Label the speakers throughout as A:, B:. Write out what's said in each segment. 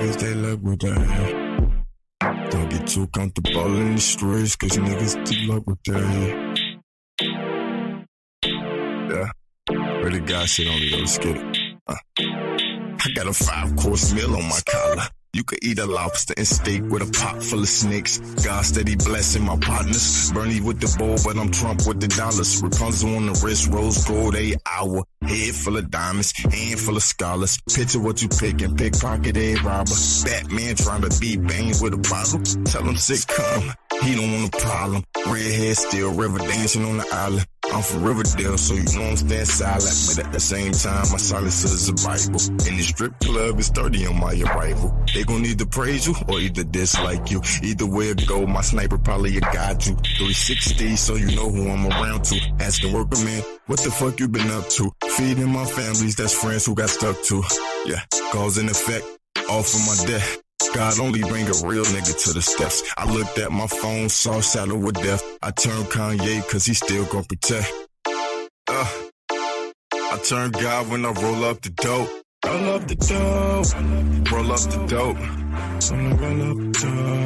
A: niggas, they like what they don't get too comfortable in the streets, cause niggas too like what they yeah. Where the guy shit on me, let's get it. I got a 5-course meal on my collar. You could eat a lobster and steak with a pot full of snakes. God steady blessing my partners. Bernie with the bowl, but I'm Trump with the dollars. Rapunzel on the wrist, rose gold, 8 hour. Head full of diamonds, hand full of scholars. Picture what you pickin', pickpocket, egg robber. Batman trying to beat Bane with a bottle. Tell him sick come, he don't want a problem. Red hair still, river dancing on the island. I'm from Riverdale, so you know I'm staying silent. But at the same time, my silence is a Bible. In the strip club, it's 30 on my arrival. They gon' either praise you or either dislike you. Either way it go, my sniper probably a guide to 360, so you know who I'm around to. Asking worker man, what the fuck you been up to? Feeding my families, that's friends who got stuck to. Yeah, cause and effect, off of my death. God only bring a real nigga to the steps. I looked at my phone, saw shadow with death. I turned Kanye, cause he still gon' protect. I turn God when I roll up the dope. Roll up the dope. Roll up the dope. Roll up the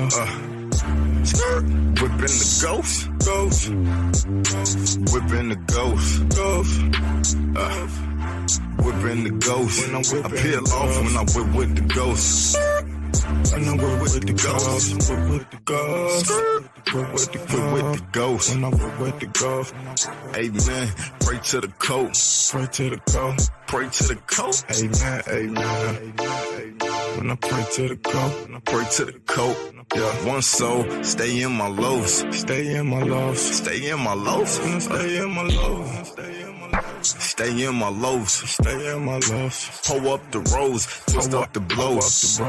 A: dope. Skirt. Whipping the ghost. Ghost. Whipping the ghost. Ghost. Whipping the ghost. I peel off when I whip with the ghost. I know we're with the ghost. We're with the ghost. We're with the ghost. And I'm with the ghost. Amen. Pray to the coat. Pray to the coat. Pray to the coat. Amen. Amen. When I pray to the coat. When I pray to the coat. Yeah. One soul. Stay in my lows. Stay in my lows. Stay in my lows. Stay in my lows. Stay in my lows. Stay in my lows. Stay in my lows. Pull up the rose. Twist up the blows.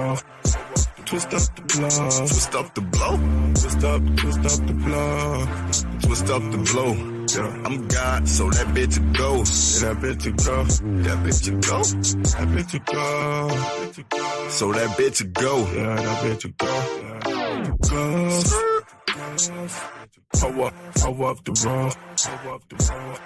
A: Twist up the blow. Twist up the blow. Twist up the blow. Twist up the blow. Yeah. I'm God, so that bitch a go. Yeah, that bitch a go. That bitch a go. That bitch a go. So that bitch a go. Yeah, that bitch a go. Go. Pull up the roll. Pull up the roll.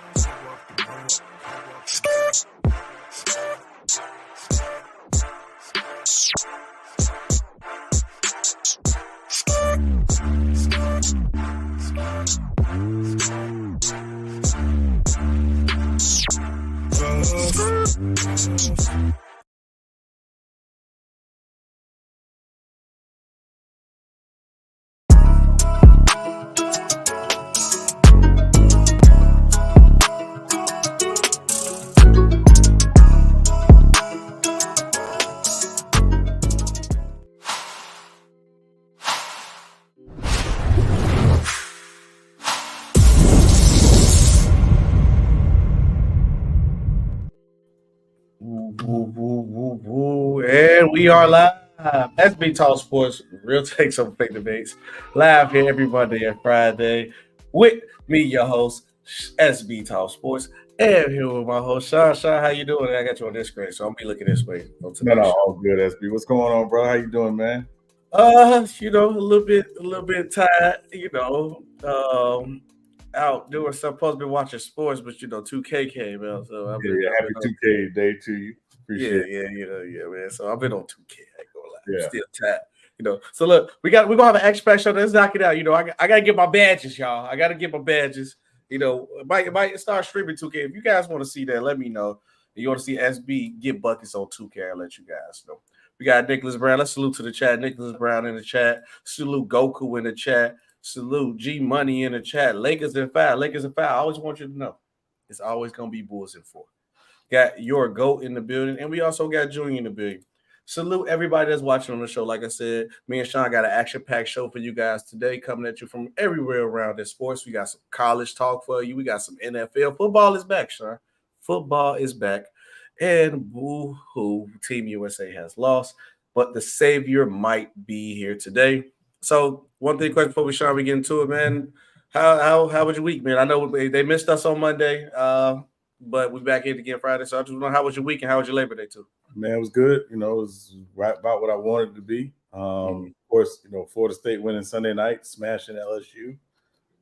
B: And we are live. SBTALKSPORTS, Real Takes Over Fake Debates. Live here every Monday and Friday with me, your host, SBTALKSPORTS. And here with my host, Sean. Sean, how you doing? I got you on this screen, so I'm be looking this way.
C: No, all good, SB. What's going on, bro? How you doing, man?
B: A little bit tired, out doing stuff. Supposed to be watching sports, but 2K came out, so
C: happy 2K day to you. Appreciate
B: it. Man. So I've been on 2K. I ain't gonna lie.
C: Yeah.
B: I'm still tired. So look, we're gonna have an action pack show. Let's knock it out. I gotta get my badges, y'all. I gotta get my badges. Might start streaming 2K. If you guys want to see that, let me know. If you want to see SB get buckets on 2K, I'll let you guys know. We got Nicholas Brown. Let's salute to the chat. Nicholas Brown in the chat. Salute Goku in the chat. Salute G Money in the chat. Lakers in 5. Lakers in 5. I always want you to know it's always gonna be Bulls in 4. Got your GOAT in the building, and we also got Junior in the building. Salute everybody that's watching on the show. Like I said, me and Sean got an action-packed show for you guys today, coming at you from everywhere around in sports. We got some college talk for you. We got some NFL. Football is back, Sean. Football is back. And boo-hoo, Team USA has lost, but the savior might be here today. So one thing, question before we get into it, man. How was your week, man? I know they missed us on Monday, but we're back in again Friday. So I just want to know, how was your week and how was your Labor Day too?
C: Man, it was good. It was right about what I wanted it to be. Of course, Florida State winning Sunday night, smashing LSU.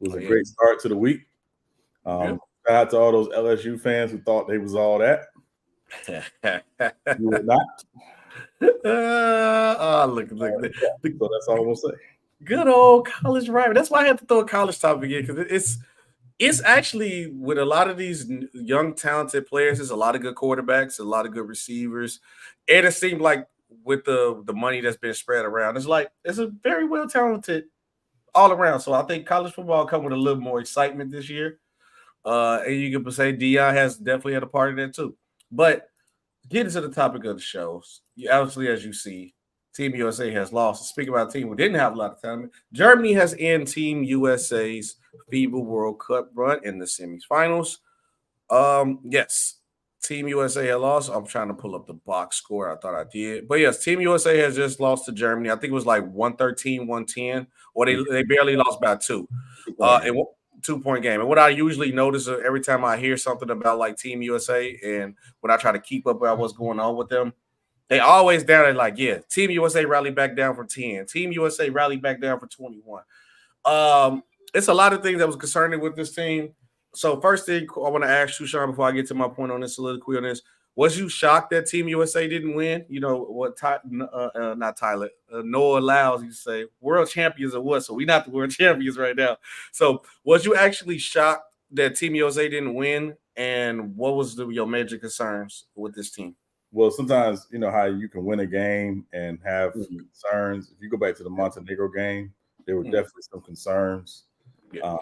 C: It was a great start to the week. Shout out to all those LSU fans who thought they was all that. You were not.
B: Look.
C: So that's all I'm gonna say.
B: Good old college rivalry. That's why I had to throw a college topic in, because it's actually, with a lot of these young talented players, there's a lot of good quarterbacks, a lot of good receivers, and it seemed like with the money that's been spread around, it's a very well talented all around. So I think college football come with a little more excitement this year. And you can say Dion has definitely had a part of that too. But getting to the topic of the shows, obviously, as you see, Team USA has lost. Speaking about a team who didn't have a lot of talent, Germany has ended Team USA's FIBA World Cup run in the semifinals. Yes, Team USA had lost. I'm trying to pull up the box score. I thought I did. But yes, Team USA has just lost to Germany. I think it was like 113, 110, or they barely lost by 2. And 2-point game. And what I usually notice every time I hear something about like Team USA, and when I try to keep up about what's going on with them, they always down at like, yeah, Team USA rallied back down for 10. Team USA rallied back down for 21. It's a lot of things that was concerning with this team. So first thing I want to ask you, Sean, before I get to my point on this soliloquy on this, was you shocked that Team USA didn't win? You know what? Not Tyler. Noah Lyles, you say world champions or what? So we're not the world champions right now. So was you actually shocked that Team USA didn't win? And what was your major concerns with this team?
C: Well, sometimes you know how you can win a game and have concerns. If you go back to the Montenegro game, there were definitely some concerns. Yeah.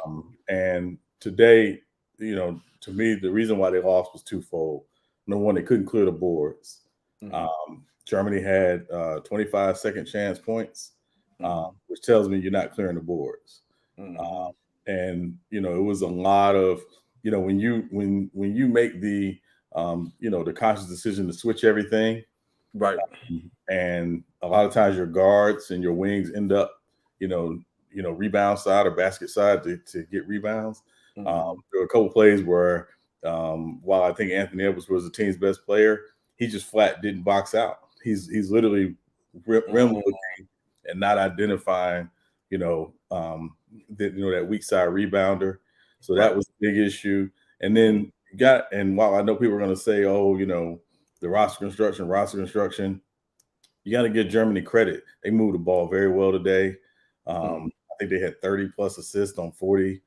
C: And today, you know, to me, the reason why they lost was twofold. Number one, they couldn't clear the boards. Germany had 25 second chance points, which tells me you're not clearing the boards. And you know, it was a lot of, you know, when you make the you know, the conscious decision to switch everything,
B: right?
C: And a lot of times your guards and your wings end up, you know, rebound side or basket side to get rebounds. There were a couple plays where, while I think Anthony Edwards was the team's best player, he just flat didn't box out. He's literally rim looking and not identifying, you know, that weak side rebounder. So that was a big issue. And then and while I know people are going to say, oh, you know, the roster construction, you got to give Germany credit. They moved the ball very well today. I think they had 30 plus assists on 40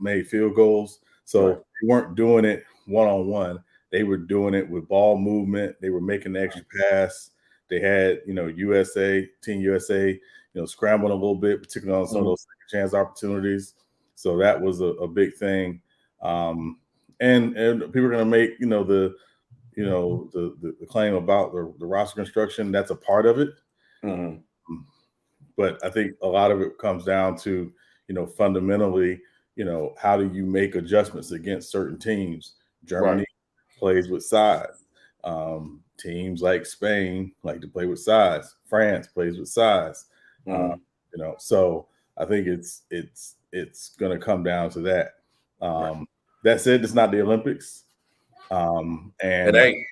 C: made field goals. So they weren't doing it one-on-one. They were doing it with ball movement. They were making the extra pass. They had, you know, Team USA, you know, scrambling a little bit, particularly on some of those second chance opportunities. So that was a big thing. And people are going to make, you know, the claim about the roster construction. That's a part of it. But I think a lot of it comes down to, you know, fundamentally, you know, how do you make adjustments against certain teams? Germany plays with size. Teams like Spain like to play with size. France plays with size. You know, so I think it's going to come down to that. That said, it's not the Olympics. It ain't.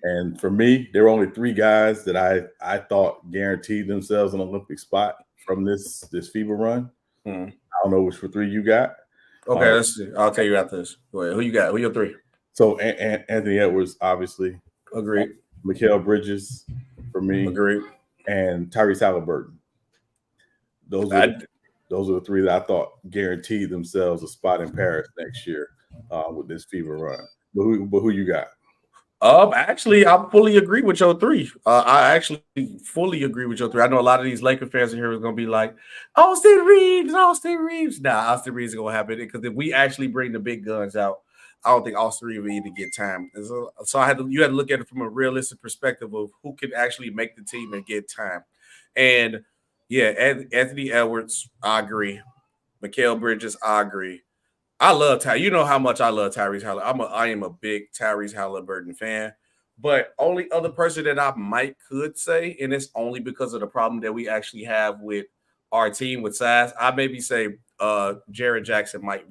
C: And for me, there were only 3 guys that I thought guaranteed themselves an Olympic spot from this FIBA run. I don't know which 3 you got.
B: Okay, let's see. I'll tell you after this. Go ahead. Who you got? Who your 3?
C: So Anthony Edwards, obviously.
B: Agreed.
C: Mikal Bridges for me.
B: Agreed.
C: And Tyrese Halliburton. Those are the 3 that I thought guaranteed themselves a spot in Paris next year with this FIBA run. But who you got?
B: Actually, I fully agree with your 3. I actually fully agree with your 3. I know a lot of these Laker fans in here are going to be like, Austin Reeves. Nah, Austin Reeves is going to happen, because if we actually bring the big guns out, I don't think Austin Reeves will even get time. So you had to look at it from a realistic perspective of who can actually make the team and get time. And yeah, Anthony Edwards, I agree. Mikal Bridges, I agree. I love Ty. You know how much I love Tyrese Halliburton. I am a big Tyrese Halliburton fan. But only other person that I could say, and it's only because of the problem that we actually have with our team with size, I maybe say Jared Jackson might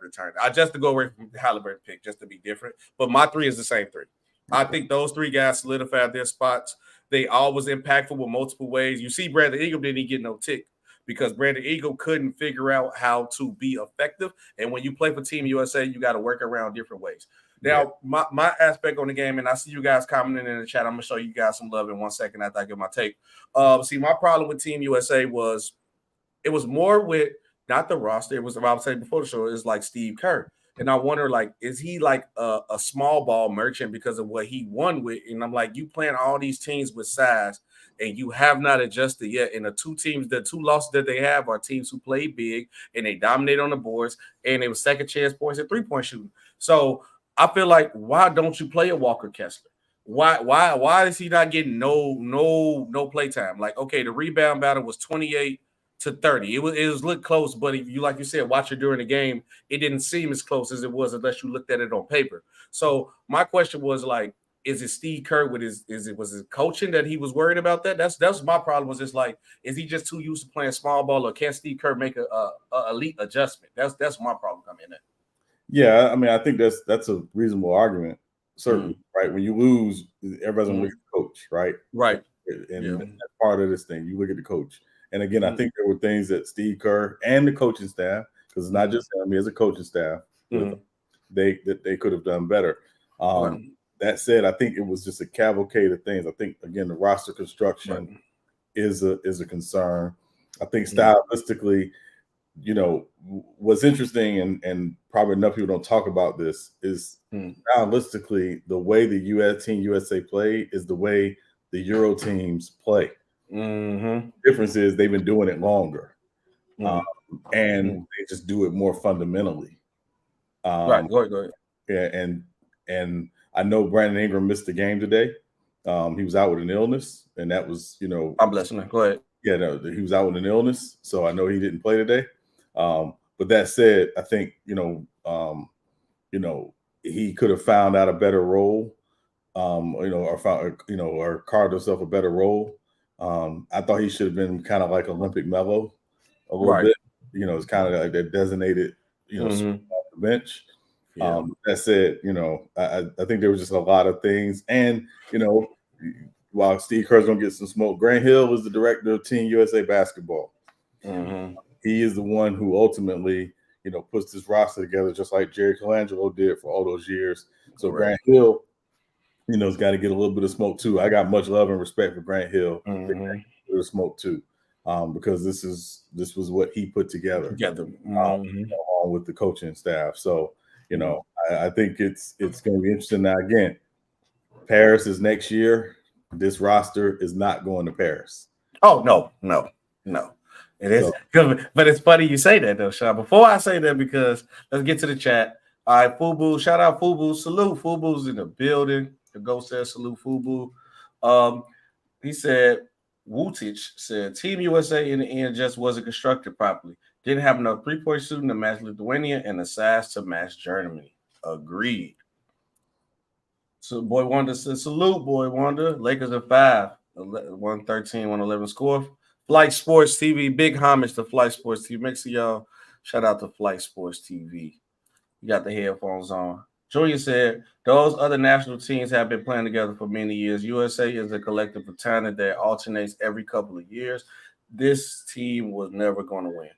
B: return. I just to go away from the Halliburton pick, just to be different. But my 3 is the same 3. I think those 3 guys solidified their spots. They all was impactful with multiple ways. You see, Brandon Ingram didn't get no tick, because Brandon Ingram couldn't figure out how to be effective. And when you play for Team USA, you got to work around different ways. Now, my aspect on the game, and I see you guys commenting in the chat. I'm gonna show you guys some love in 1 second after I give my take. See, my problem with Team USA was it was more with not the roster. It was what I was saying before the show. Is like Steve Kerr, and I wonder, like, is he like a small ball merchant because of what he won with? And I'm like, you playing all these teams with size, and you have not adjusted yet. And the two losses that they have are teams who play big and they dominate on the boards, and it was second chance points and 3-point shooting. So I feel like, why don't you play a Walker Kessler? Why is he not getting no play time? Like, okay, the rebound battle was 28-30. It was looked close, but if you, like you said, watch it during the game, it didn't seem as close as it was unless you looked at it on paper. So my question was, like, is it Steve Kerr with was his coaching that he was worried about that? That's my problem. Was just like, is he just too used to playing small ball, or can Steve Kerr make a elite adjustment? That's my problem coming in.
C: Yeah, I mean, I think that's a reasonable argument. Certainly, right? When you lose, everybody's gonna look at the coach, right?
B: Right.
C: And that's part of this thing. You look at the coach. And again, I think there were things that Steve Kerr and the coaching staff, because it's not just him, he has a coaching staff, they could have done better. That said, I think it was just a cavalcade of things. I think, again, the roster construction is a concern. I think stylistically, you know, what's interesting and probably enough people don't talk about this is stylistically, the way the Team USA play is the way the Euro teams play. The difference is they've been doing it longer, and they just do it more fundamentally.
B: Right, go ahead.
C: Yeah, and I know Brandon Ingram missed the game today. He was out with an illness, and that was, you know,
B: I'm blessing him. Go ahead.
C: Yeah, no, he was out with an illness, so I know he didn't play today. But that said, I think you know he could have found out a better role, or carved himself a better role. I thought he should have been kind of like Olympic Melo a little bit. You know, it's kind of like that designated, off the bench. That said, you know, I think there was just a lot of things. And, you know, while Steve Kerr's going to get some smoke, Grant Hill is the director of Team USA basketball. He is the one who ultimately, you know, puts this roster together just like Jerry Colangelo did for all those years. So Grant Hill, you know, has got to get a little bit of smoke too. I got much love and respect for Grant Hill. A bit of smoke too, because this was what he put together along with the coaching staff. So, you know, I think it's going to be interesting. Now, again, Paris is next year. This roster is not going to Paris.
B: Oh, no. It is good, but it's funny you say that though, Sean. Before I say that, because let's get to the chat. All right, Fubu, shout out Fubu. Salute, Fubu's in the building. The ghost says salute, Fubu. He said, Wutich said, Team USA in the end just wasn't constructed properly. Didn't have enough 3-point shooting to match Lithuania and the size to match Germany. Agreed. So Boy Wonder says, salute, Boy Wonder. Lakers at 5. 113, 111 score. Flight Sports TV. Big homage to Flight Sports TV. Make sure y'all shout out to Flight Sports TV. You got the headphones on. Julia said, those other national teams have been playing together for many years. USA is a collective of talent that alternates every couple of years. This team was never going to win.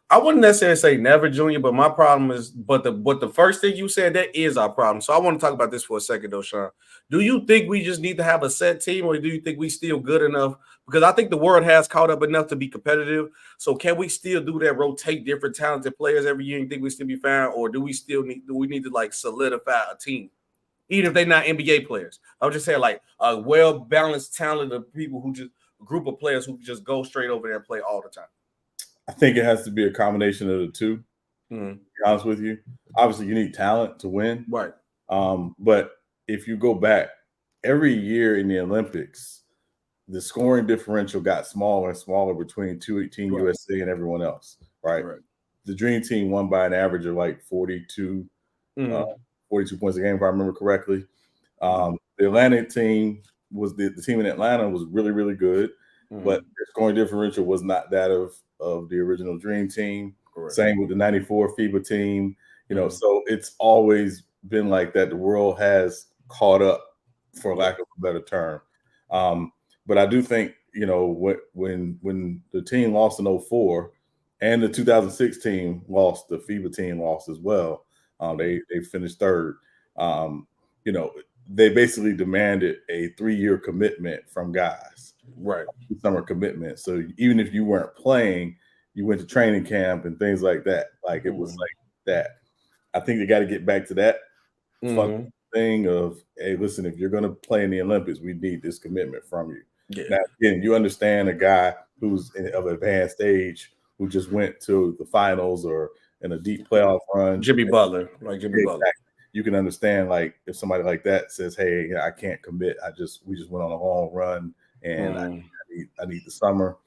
B: I wouldn't necessarily say never, Junior, but my problem is, but the first thing you said, that is our problem. So I want to talk about this for a second, though, Sean. Do you think we just need to have a set team, or do you think we still good enough? Because I think the world has caught up enough to be competitive. So can we still do that, rotate different talented players every year and think we still be fine, or do we need to like solidify a team, even if they're not NBA players? I would just say like a well-balanced talent of people who just a group of players who just go straight over there and play all the time.
C: I think it has to be a combination of the two. To be honest with you, obviously you need talent to win,
B: right?
C: But if you go back, every year in the Olympics, the scoring differential got smaller and smaller between Team USA and everyone else, right? The Dream Team won by an average of like 42 points a game, if I remember correctly. The Atlantic team was the team in Atlanta was really, really good, but their scoring differential was not that of the original Dream Team. Same with the 94 FIBA team. You know, so it's always been like that. The world has caught up, for lack of a better term. But I do think, you know, when the team lost in 2004 and the 2006 team lost, the FIBA team lost as well. They finished third. you know, they basically demanded a 3-year commitment from guys,
B: right?
C: Summer commitment. So even if you weren't playing, you went to training camp and things like that. Like it was like that. I think they got to get back to that fun thing of, hey, listen, if you're going to play in the Olympics, we need this commitment from you.
B: Yeah.
C: Now, again, you understand a guy who's of advanced age who just went to the finals or in a deep playoff run.
B: Jimmy Butler.
C: You can understand, like, if somebody like that says, hey, I can't commit. We just went on a long run and I need the summer.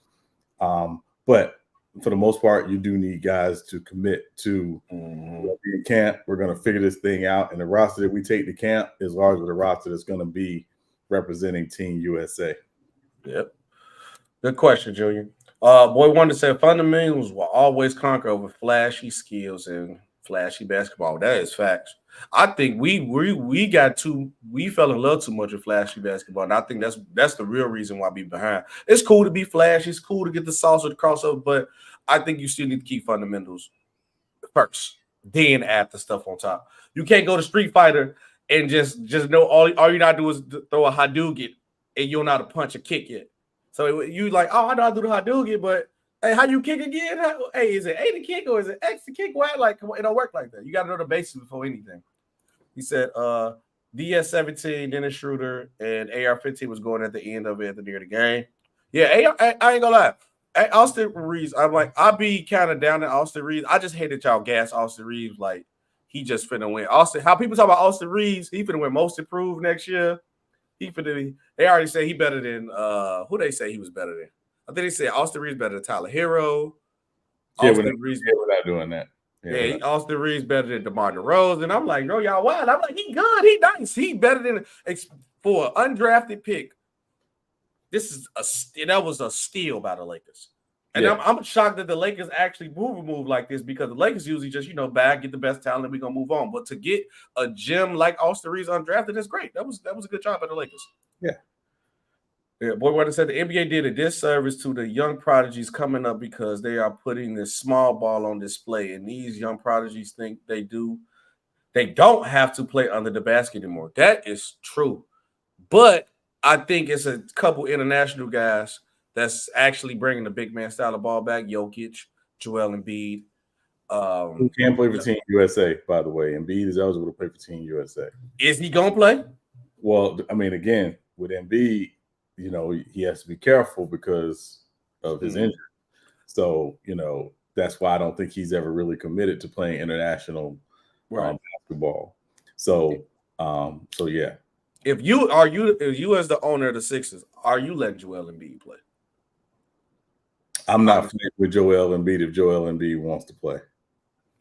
C: But for the most part, you do need guys to commit to in camp. We're going to figure this thing out. And the roster that we take to camp is largely the roster that's going to be representing Team USA.
B: Yep. Good question, Julian. Boy wanted to say fundamentals will always conquer over flashy skills and flashy basketball. That is facts. I think we fell in love too much with flashy basketball, and I think that's the real reason why we behind. It's cool to be flashy, it's cool to get the sauce or the crossover, but I think you still need to keep fundamentals first, then add the stuff on top. You can't go to Street Fighter and just know all you gotta do is throw a Hadouken and you don't know how to punch a kick yet. So you like, oh, I know how to do the Hadouken, but hey, how you kick again? Hey, is it A to kick or is it X to kick? Why? Like, it don't work like that. You got to know the basics before anything. He said DS-17, Dennis Schroeder, and AR-15 was going at the end of it at the near the game. Yeah, I ain't gonna lie. Hey, Austin Reeves, I'll be kind of down to Austin Reeves. I just hated y'all gas Austin Reeves like he just finna win. How people talk about Austin Reeves, he finna win most improved next year. They already say he better than who they say he was better than. I think they said Austin Reeves better than Tyler Hero.
C: Austin Reeves without doing that.
B: Yeah, Austin Reeves better than DeMar DeRozan. And I'm like, bro, y'all wild. I'm like, he good, he nice, he better than for an undrafted pick. That was a steal by the Lakers. And I'm shocked that the Lakers actually move like this because the Lakers usually just, bag, get the best talent, and we're gonna move on. But to get a gem like Austin Reeves undrafted, that's great. That was a good job by the Lakers.
C: Yeah.
B: Yeah, Boy Wonder said the NBA did a disservice to the young prodigies coming up because they are putting this small ball on display, and these young prodigies think they don't have to play under the basket anymore. That is true, but I think it's a couple international guys that's actually bringing the big man style of ball back. Jokic, Joel Embiid.
C: Who can't play for Team USA, by the way. Embiid is eligible to play for Team USA.
B: Is he going to play?
C: Well, I mean, again, with Embiid, he has to be careful because of his injury. So, that's why I don't think he's ever really committed to playing international basketball. So, yeah.
B: If you as the owner of the Sixers, are you letting Joel Embiid play?
C: I'm not familiar with Joel Embiid if Joel Embiid wants to play.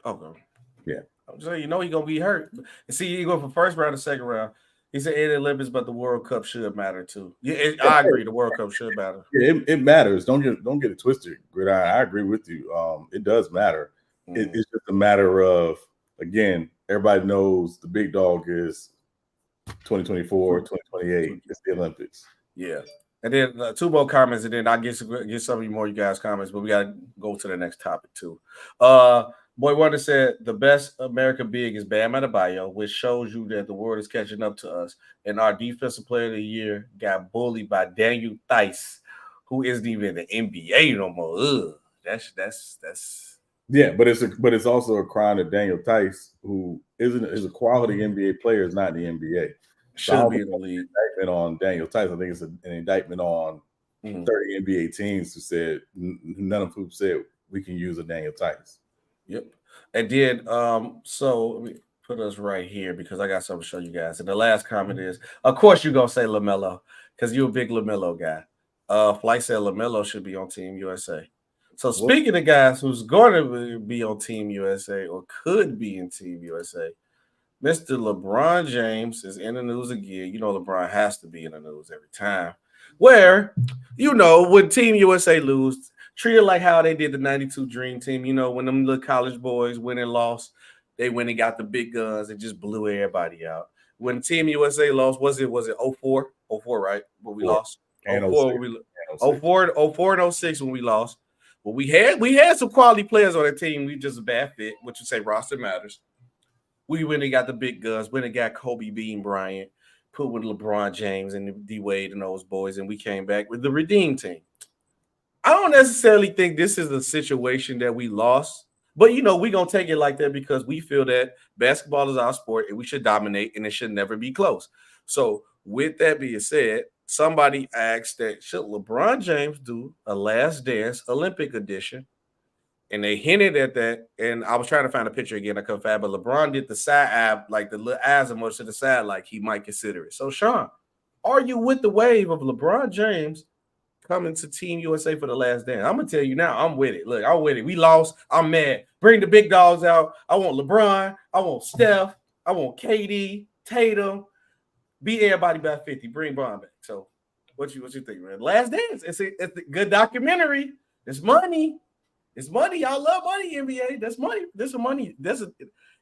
B: Okay.
C: Yeah.
B: I'm saying, he's going to be hurt. See, he go from first round to second round. He said in the Olympics, but the World Cup should matter too. Yeah, I agree. The World Cup should matter.
C: Yeah, it matters. Don't get it twisted, Gridiron. I agree with you. It does matter. It's just a matter of, again, everybody knows the big dog is 2024, 2028. It's the Olympics.
B: Yeah. And then 2 more comments, and then I get some of you more you guys comments, but we got to go to the next topic too. Boy Wonder said the best American big is Bam Adebayo, which shows you that the world is catching up to us. And our defensive player of the year got bullied by Daniel Theis, who isn't even in the NBA no more. Ugh, that's
C: yeah, but it's also a crime that Daniel Theis, who is a quality NBA player, is not in the NBA.
B: Should be in the league.
C: Indictment on Daniel Theis. I think it's an indictment on 30 NBA teams who said none of whom said we can use a Daniel Theis.
B: Yep. And then so let me put us right here because I got something to show you guys. And the last comment is, of course you're gonna say LaMelo because you're a big LaMelo guy. Flight said LaMelo should be on Team USA. So speaking of guys who's going to be on Team USA or could be in Team USA, Mr. LeBron James is in the news again. LeBron has to be in the news every time. Where, when Team USA lose, treat it like how they did the 92 Dream Team. When them little college boys went and lost, they went and got the big guns and just blew everybody out. When Team USA lost, was it 04? 04, right? When we lost? 04 and 06 when we lost. Well, we had some quality players on that team. We just a bad fit, which you say roster matters. We went and got the big guns, went and got Kobe Bean Bryant, put with LeBron James and D Wade and those boys, and we came back with the Redeem team. I don't necessarily think this is a situation that we lost, but we're going to take it like that because we feel that basketball is our sport and we should dominate and it should never be close. So with that being said, somebody asked that should LeBron James do a Last Dance Olympic edition? And they hinted at that. And I was trying to find a picture again. I couldn't find, but LeBron did the side eye, like the little eyes almost to the side, like he might consider it. So Sean, are you with the wave of LeBron James coming to Team USA for the Last Dance? I'm gonna tell you now, I'm with it. Look, I'm with it. We lost. I'm mad. Bring the big dogs out. I want LeBron. I want Steph. I want KD, Tatum. Beat everybody by 50. Bring Bron back. So, what you think, man? Last Dance. It's a good documentary. It's money. It's money. Y'all love money, NBA. That's money. This is money. That's an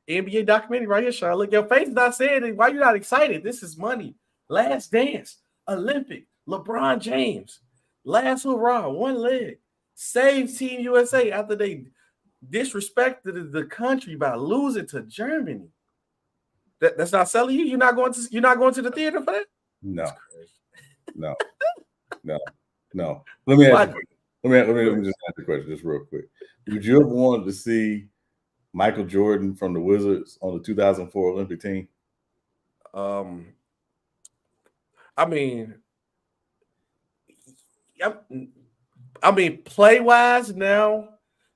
B: NBA documentary right here, Sean. Look, your face is not saying it. Why you not excited? This is money. Last Dance. Olympic. LeBron James. Last hurrah, one leg, saves Team USA after they disrespected the country by losing to Germany. That's not selling you. You're not going to the theater for that.
C: No. Let me ask you. Let me just ask the question just real quick. Would you have wanted to see Michael Jordan from the Wizards on the 2004 Olympic team?
B: I mean, play-wise now,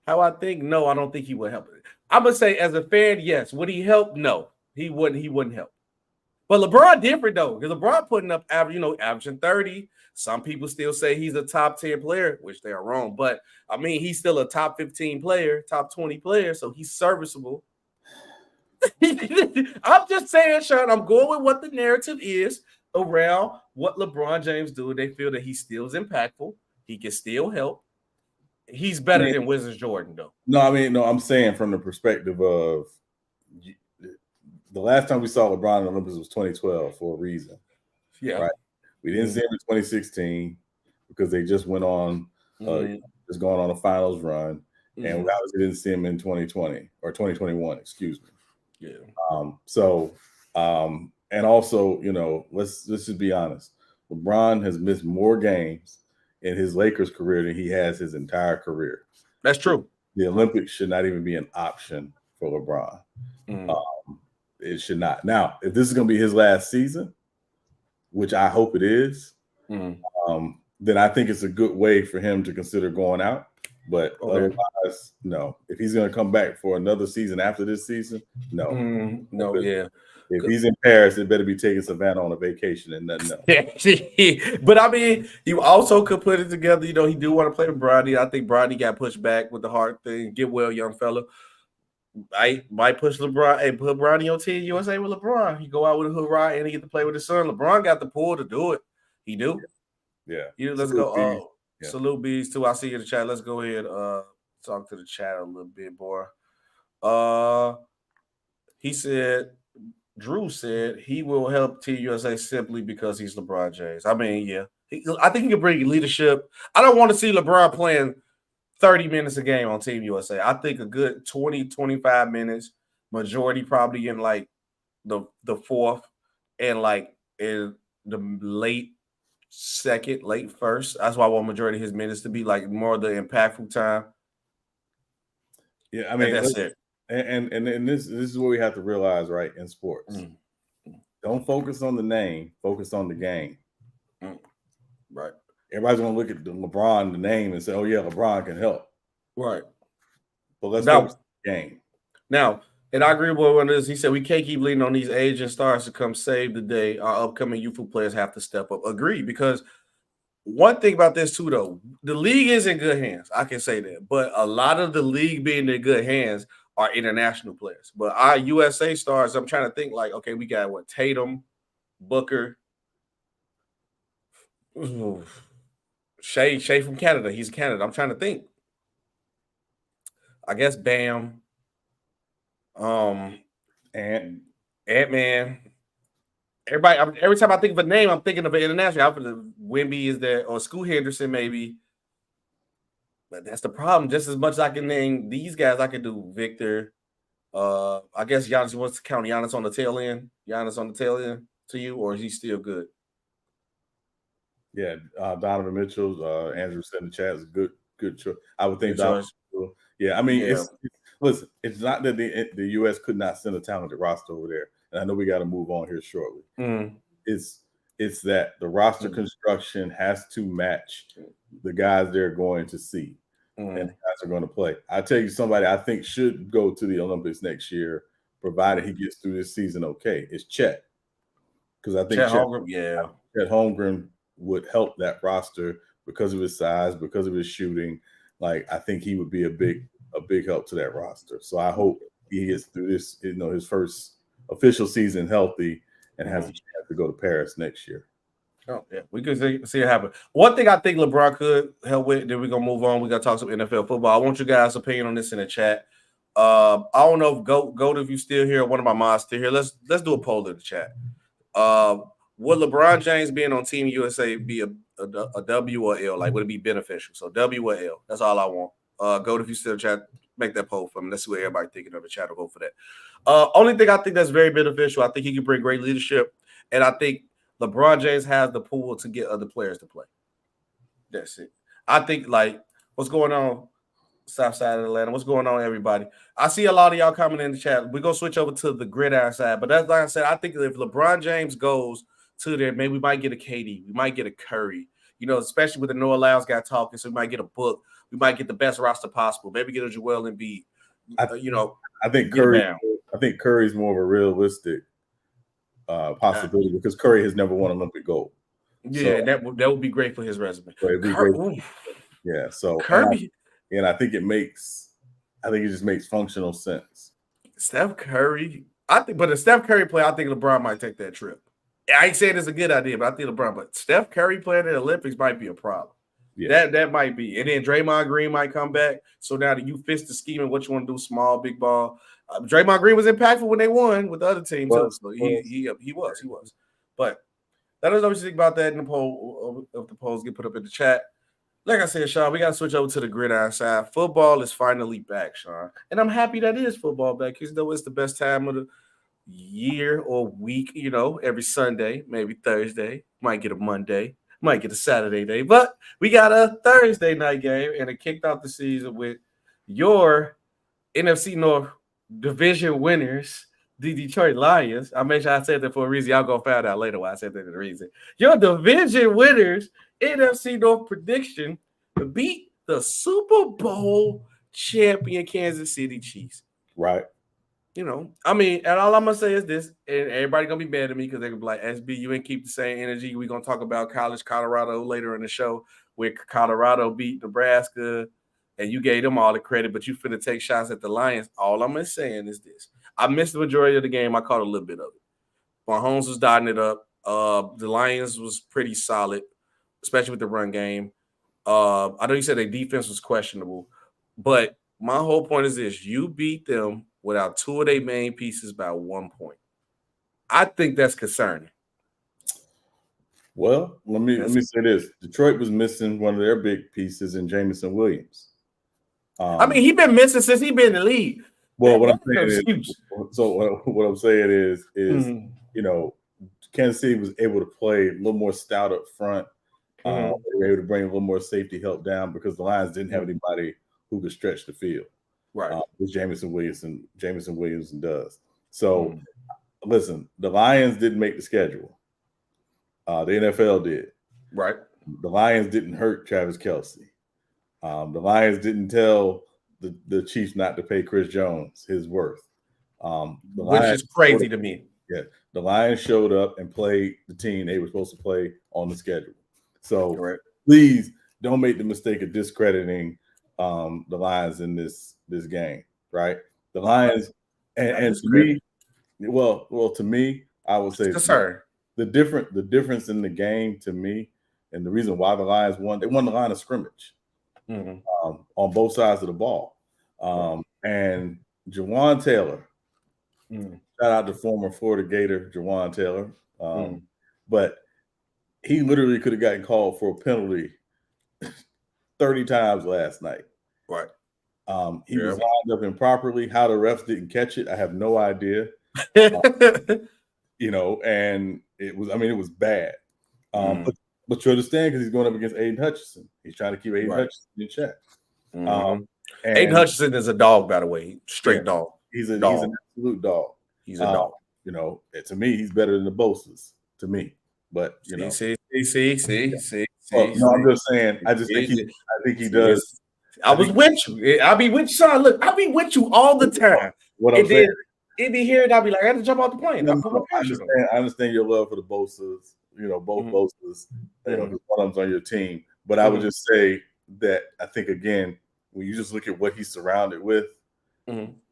B: how I think, no, I don't think he would help. I'm going to say as a fan, yes. Would he help? No, he wouldn't help. But LeBron different, though, because LeBron putting up averaging 30. Some people still say he's a top 10 player, which they are wrong. But, I mean, he's still a top 15 player, top 20 player, so he's serviceable. I'm just saying, Sean, I'm going with what the narrative is around what LeBron James do. They feel that he still is impactful. He can still help. He's better than Wizards Jordan, though.
C: No, I'm saying from the perspective of the last time we saw LeBron in the Olympics was 2012 for a reason.
B: Yeah.
C: Right. We didn't see him in 2016 because they just went on just going on a finals run. And we obviously didn't see him in 2020 or 2021, excuse me.
B: Yeah.
C: And also, let's just be honest. LeBron has missed more games in his Lakers career than he has his entire career.
B: That's true.
C: The Olympics should not even be an option for LeBron. It should not. Now, if this is going to be his last season, which I hope it is, then I think it's a good way for him to consider going out. But otherwise, no. If he's going to come back for another season after this season, no.
B: Yeah.
C: If he's in Paris, it better be taking Savannah on a vacation and nothing else.
B: But I mean, you also could put it together. He do want to play with Bronny. I think Bronny got pushed back with the heart thing. Get well, young fella. I might push LeBron and put Bronny on Team USA with LeBron. He go out with a hurrah and he get to play with his son. LeBron got the pull to do it. He do.
C: Yeah.
B: Let's go. Salute Bees too. I see you in the chat. Let's go ahead talk to the chat a little bit more. Drew said he will help Team USA simply because he's LeBron James. I mean, yeah. I think he can bring leadership. I don't want to see LeBron playing 30 minutes a game on Team USA. I think a good 20, 25 minutes, majority probably in like the fourth and like in the late second, late first. That's why I want majority of his minutes to be like more of the impactful time.
C: Yeah, I mean,
B: that's it.
C: And this is what we have to realize, right, in sports. Don't focus on the name, focus on the game.
B: Right.
C: Everybody's going to look at LeBron, the name, and say, oh, yeah, LeBron can help.
B: Right.
C: But let's focus on the game.
B: Now, and I agree with what it is. He said we can't keep leaning on these aging stars to come save the day. Our upcoming youthful players have to step up. Agree, because one thing about this too, though, the league is in good hands. I can say that. But a lot of the league being in good hands are international players. But our USA stars, I'm trying to think like, okay, we got what? Tatum, Booker, Shea from Canada. He's Canada. I'm trying to think. I guess Bam. Ant-Man. Everybody, every time I think of a name, I'm thinking of an international. Wemby is there, or Scoot Henderson, maybe. But that's the problem. Just as much as I can name these guys, I can do Victor, I guess Giannis wants to count Giannis on the tail end. Giannis on the tail end to you, or is he still good?
C: Yeah, Donovan Mitchell, Andrew said in the chat is good choice. I would think
B: Good
C: Donovan
B: choice.
C: Mitchell. Yeah, I mean,
B: Yeah.
C: listen, it's not that the U.S. could not send a talented roster over there, and I know we got to move on here shortly. It's that the roster construction has to match the guys they're going to see, and the guys are going to play. I tell you, somebody I think should go to the Olympics next year, provided he gets through this season okay. It's Chet, because I think Chet Holmgren would help that roster because of his size, because of his shooting. Like, I think he would be a big help to that roster. So I hope he gets through this, his first official season healthy and has a chance to go to Paris next year.
B: Oh, yeah. We could see it happen. One thing I think LeBron could help with, then we're going to move on. We got to talk some NFL football. I want you guys' opinion on this in the chat. I don't know if Goat, if you still here, one of my mods still here. Let's do a poll in the chat. Would LeBron James being on Team USA be a W or L? Like, would it be beneficial? So W or L? That's all I want. Goat, if you still chat, make that poll for me. Let's see what everybody thinking of the chat. Will vote for that. Only thing I think that's very beneficial. I think he can bring great leadership, and I think LeBron James has the pool to get other players to play. That's it. I think, like, what's going on South side of Atlanta? What's going on, everybody? I see a lot of y'all coming in the chat. We're going to switch over to the gridiron side. But that's like I said, I think if LeBron James goes to there, maybe we might get a KD. We might get a Curry. Especially with the Noah Lyles guy talking, so we might get a Book. We might get the best roster possible. Maybe get a Joel Embiid.
C: I think Curry's more of a realistic possibility because Curry has never won Olympic gold.
B: Yeah, so, that would be great for his resume.
C: Yeah, so
B: Curry,
C: and I think it just makes functional sense.
B: Steph Curry, but a Steph Curry play, I think LeBron might take that trip. I ain't saying it's a good idea, but I think LeBron. But Steph Curry playing in the Olympics might be a problem. Yeah. That might be. And then Draymond Green might come back. So now that you fist the scheming, what you want to do, small, big ball. Draymond Green was impactful when they won with the other team too. So he was. But let us know what you think about that in the poll. If the polls get put up in the chat. Like I said, Sean, we got to switch over to the gridiron side. Football is finally back, Sean. And I'm happy that is football back because it's the best time of the year or week, every Sunday, maybe Thursday, might get a Monday, might get a Saturday day, but we got a Thursday night game, and it kicked off the season with your NFC North division winners, the Detroit Lions. I mentioned I said that for a reason. Y'all gonna find out later why I said that for the reason. Your division winners, NFC North prediction, beat the Super Bowl champion Kansas City Chiefs.
C: Right.
B: And all I'm gonna say is this, and everybody gonna be mad at me because they're gonna be like, SB, you ain't keep the same energy. We're gonna talk about college Colorado later in the show, where Colorado beat Nebraska, and you gave them all the credit, but you finna take shots at the Lions. All I'm saying is this. I missed the majority of the game. I caught a little bit of it. Mahomes was dotting it up. The Lions was pretty solid, especially with the run game. I know you said their defense was questionable, but my whole point is this. You beat them without two of their main pieces by 1 point. I think that's concerning.
C: Well, let me say this. Detroit was missing one of their big pieces in Jamison Williams.
B: He's been missing since he's been in the league.
C: Well, what I'm saying is, Kansas City was able to play a little more stout up front. They were able to bring a little more safety help down because the Lions didn't have anybody who could stretch the field.
B: Right.
C: Which Jamison Williams does. So, listen, the Lions didn't make the schedule. The NFL did.
B: Right.
C: The Lions didn't hurt Travis Kelce. The Lions didn't tell the Chiefs not to pay Chris Jones his worth.
B: Which is crazy to me.
C: Yeah. The Lions showed up and played the team they were supposed to play on the schedule. So please don't make the mistake of discrediting the Lions in this game, right? The Lions and to me, to me, I would say the difference in the game to me, and the reason why the Lions won, they won the line of scrimmage on both sides of the ball. And Jawan Taylor, shout out to former Florida Gator Jawan Taylor, but he literally could have gotten called for a penalty 30 times last night.
B: Right.
C: He was lined up improperly. How the refs didn't catch it, I have no idea. And it was bad. But you understand because he's going up against Aiden Hutchinson. He's trying to keep Aiden Hutchinson in check.
B: Aiden Hutchinson is a dog, by the way, straight dog.
C: He's an absolute dog.
B: He's a dog.
C: To me, he's better than the Bosa's. To me, but
B: see.
C: No, I'm just saying. I think he does.
B: I was with you. I'll be with you, son. Look, I'll be with you all the time.
C: What I'm saying.
B: It'd be here, and I'll be like, I had to jump off the plane.
C: I understand your love for the Bosa's. Both Bosa's. One of them's on your team. But I would just say that I think again, when you just look at what he's surrounded with,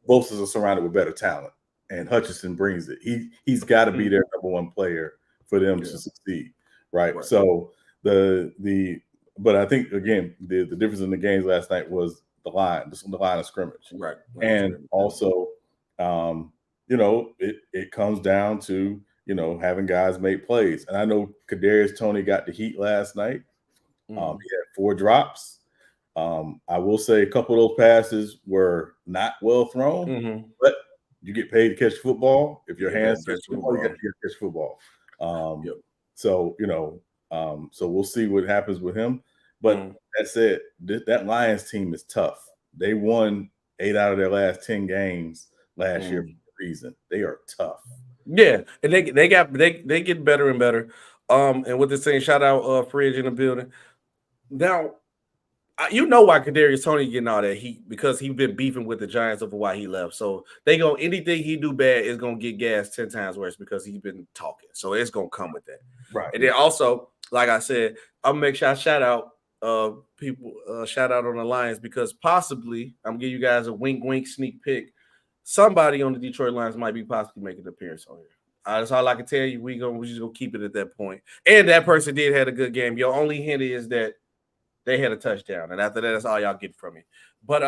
C: Bosa's are surrounded with better talent, and Hutchinson brings it. He's got to be their number one player for them to succeed, right? So but I think again the difference in the games last night was the line of scrimmage,
B: right?
C: And also, it comes down to having guys make plays. And I know Kadarius Toney got the heat last night. He had 4 drops. I will say a couple of those passes were not well thrown, but you get paid to catch football. If your hands catch football, you got to catch football. So we'll see what happens with him. But that said, that Lions team is tough. They won 8 out of their last 10 games last year for a reason. They are tough.
B: Yeah, and they get better and better. And with this thing, shout out Fridge in the building. Now, why Kadarius Toney getting all that heat, because he's been beefing with the Giants over why he left. So anything he do bad is gonna get gas 10 times worse because he's been talking. So it's gonna come with that.
C: Right.
B: And then also, like I said, I'm gonna make sure I shout out people, shout out on the Lions, because possibly I'm gonna give you guys a wink sneak peek. Somebody on the Detroit Lions might be possibly making an appearance on here. That's all I can tell you. We're just gonna keep it at that point. And that person did have a good game. Your only hint is that they had a touchdown, and after that, that's all y'all get from me. But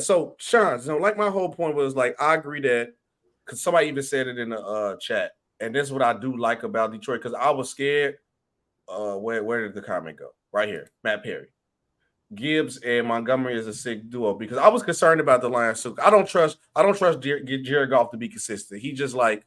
B: so Sean, like my whole point was like I agree that, because somebody even said it in the chat, and this is what I do like about Detroit, because I was scared. Where did the comment go? Right here, Matt Perry. Gibbs and Montgomery is a sick duo, because I was concerned about the Lions. So I don't trust Jared Goff to be consistent. He just like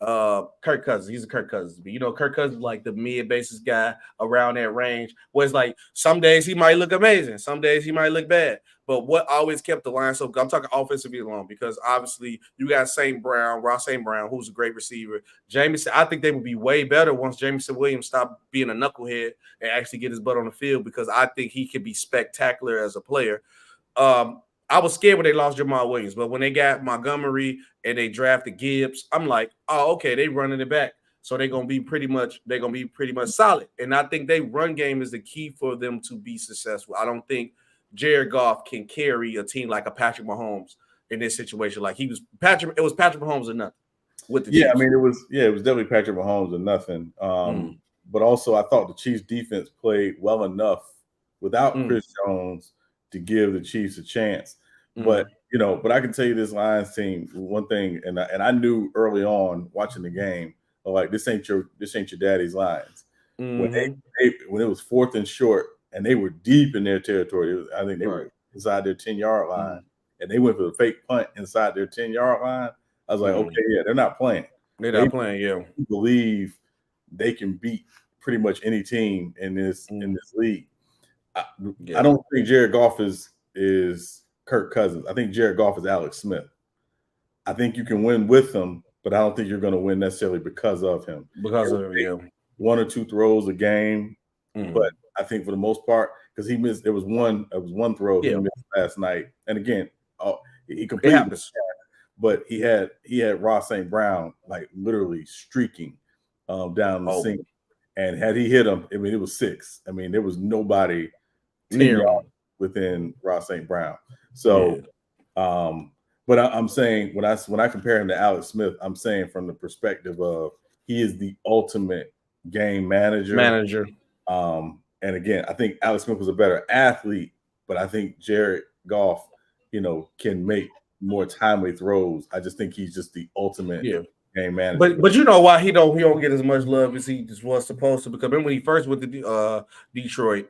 B: Kirk Cousins. He's a Kirk Cousins. Kirk Cousins is like the mid-basis guy around that range, where it's like some days he might look amazing, some days he might look bad. But what always kept the Lions, so I'm talking offensively alone, because obviously you got Ross St. Brown, who's a great receiver. Jamison, I think they would be way better once Jameson Williams stopped being a knucklehead and actually get his butt on the field, because I think he could be spectacular as a player. I was scared when they lost Jamal Williams, but when they got Montgomery and they drafted Gibbs, I'm like, oh, okay, they running it back. So they're gonna be pretty much solid. And I think they run game is the key for them to be successful. I don't think Jared Goff can carry a team like a Patrick Mahomes in this situation. Like it was Patrick Mahomes or nothing with the Chiefs.
C: It was definitely Patrick Mahomes or nothing. But also I thought the Chiefs defense played well enough without Chris Jones to give the Chiefs a chance. But I can tell you this Lions team, one thing, and I knew early on watching the game, like this ain't your daddy's Lions. When it was 4th and short and they were deep in their territory, I think they were inside their 10-yard line, and they went for the fake punt inside their 10-yard line. I was like, okay, they're not playing.
B: They're not playing. Yeah,
C: believe they can beat pretty much any team in this league. I don't think Jared Goff is Kirk Cousins. I think Jared Goff is Alex Smith. I think you can win with him, but I don't think you're going to win necessarily because of him.
B: Because of him,
C: 1 or 2 throws a game, but I think for the most part, because he missed. There was one throw he missed last night, and again, he completed the shot, but he had Ross St. Brown like literally streaking down the sink, and had he hit him, it was 6. There was nobody near within Ross St. Brown. So, but I'm saying when I compare him to Alex Smith, I'm saying from the perspective of he is the ultimate game manager. And again, I think Alex Smith was a better athlete, but I think Jared Goff, can make more timely throws. I just think he's just the ultimate game manager.
B: But you know why he don't get as much love as he just was supposed to? Because remember when he first went to Detroit,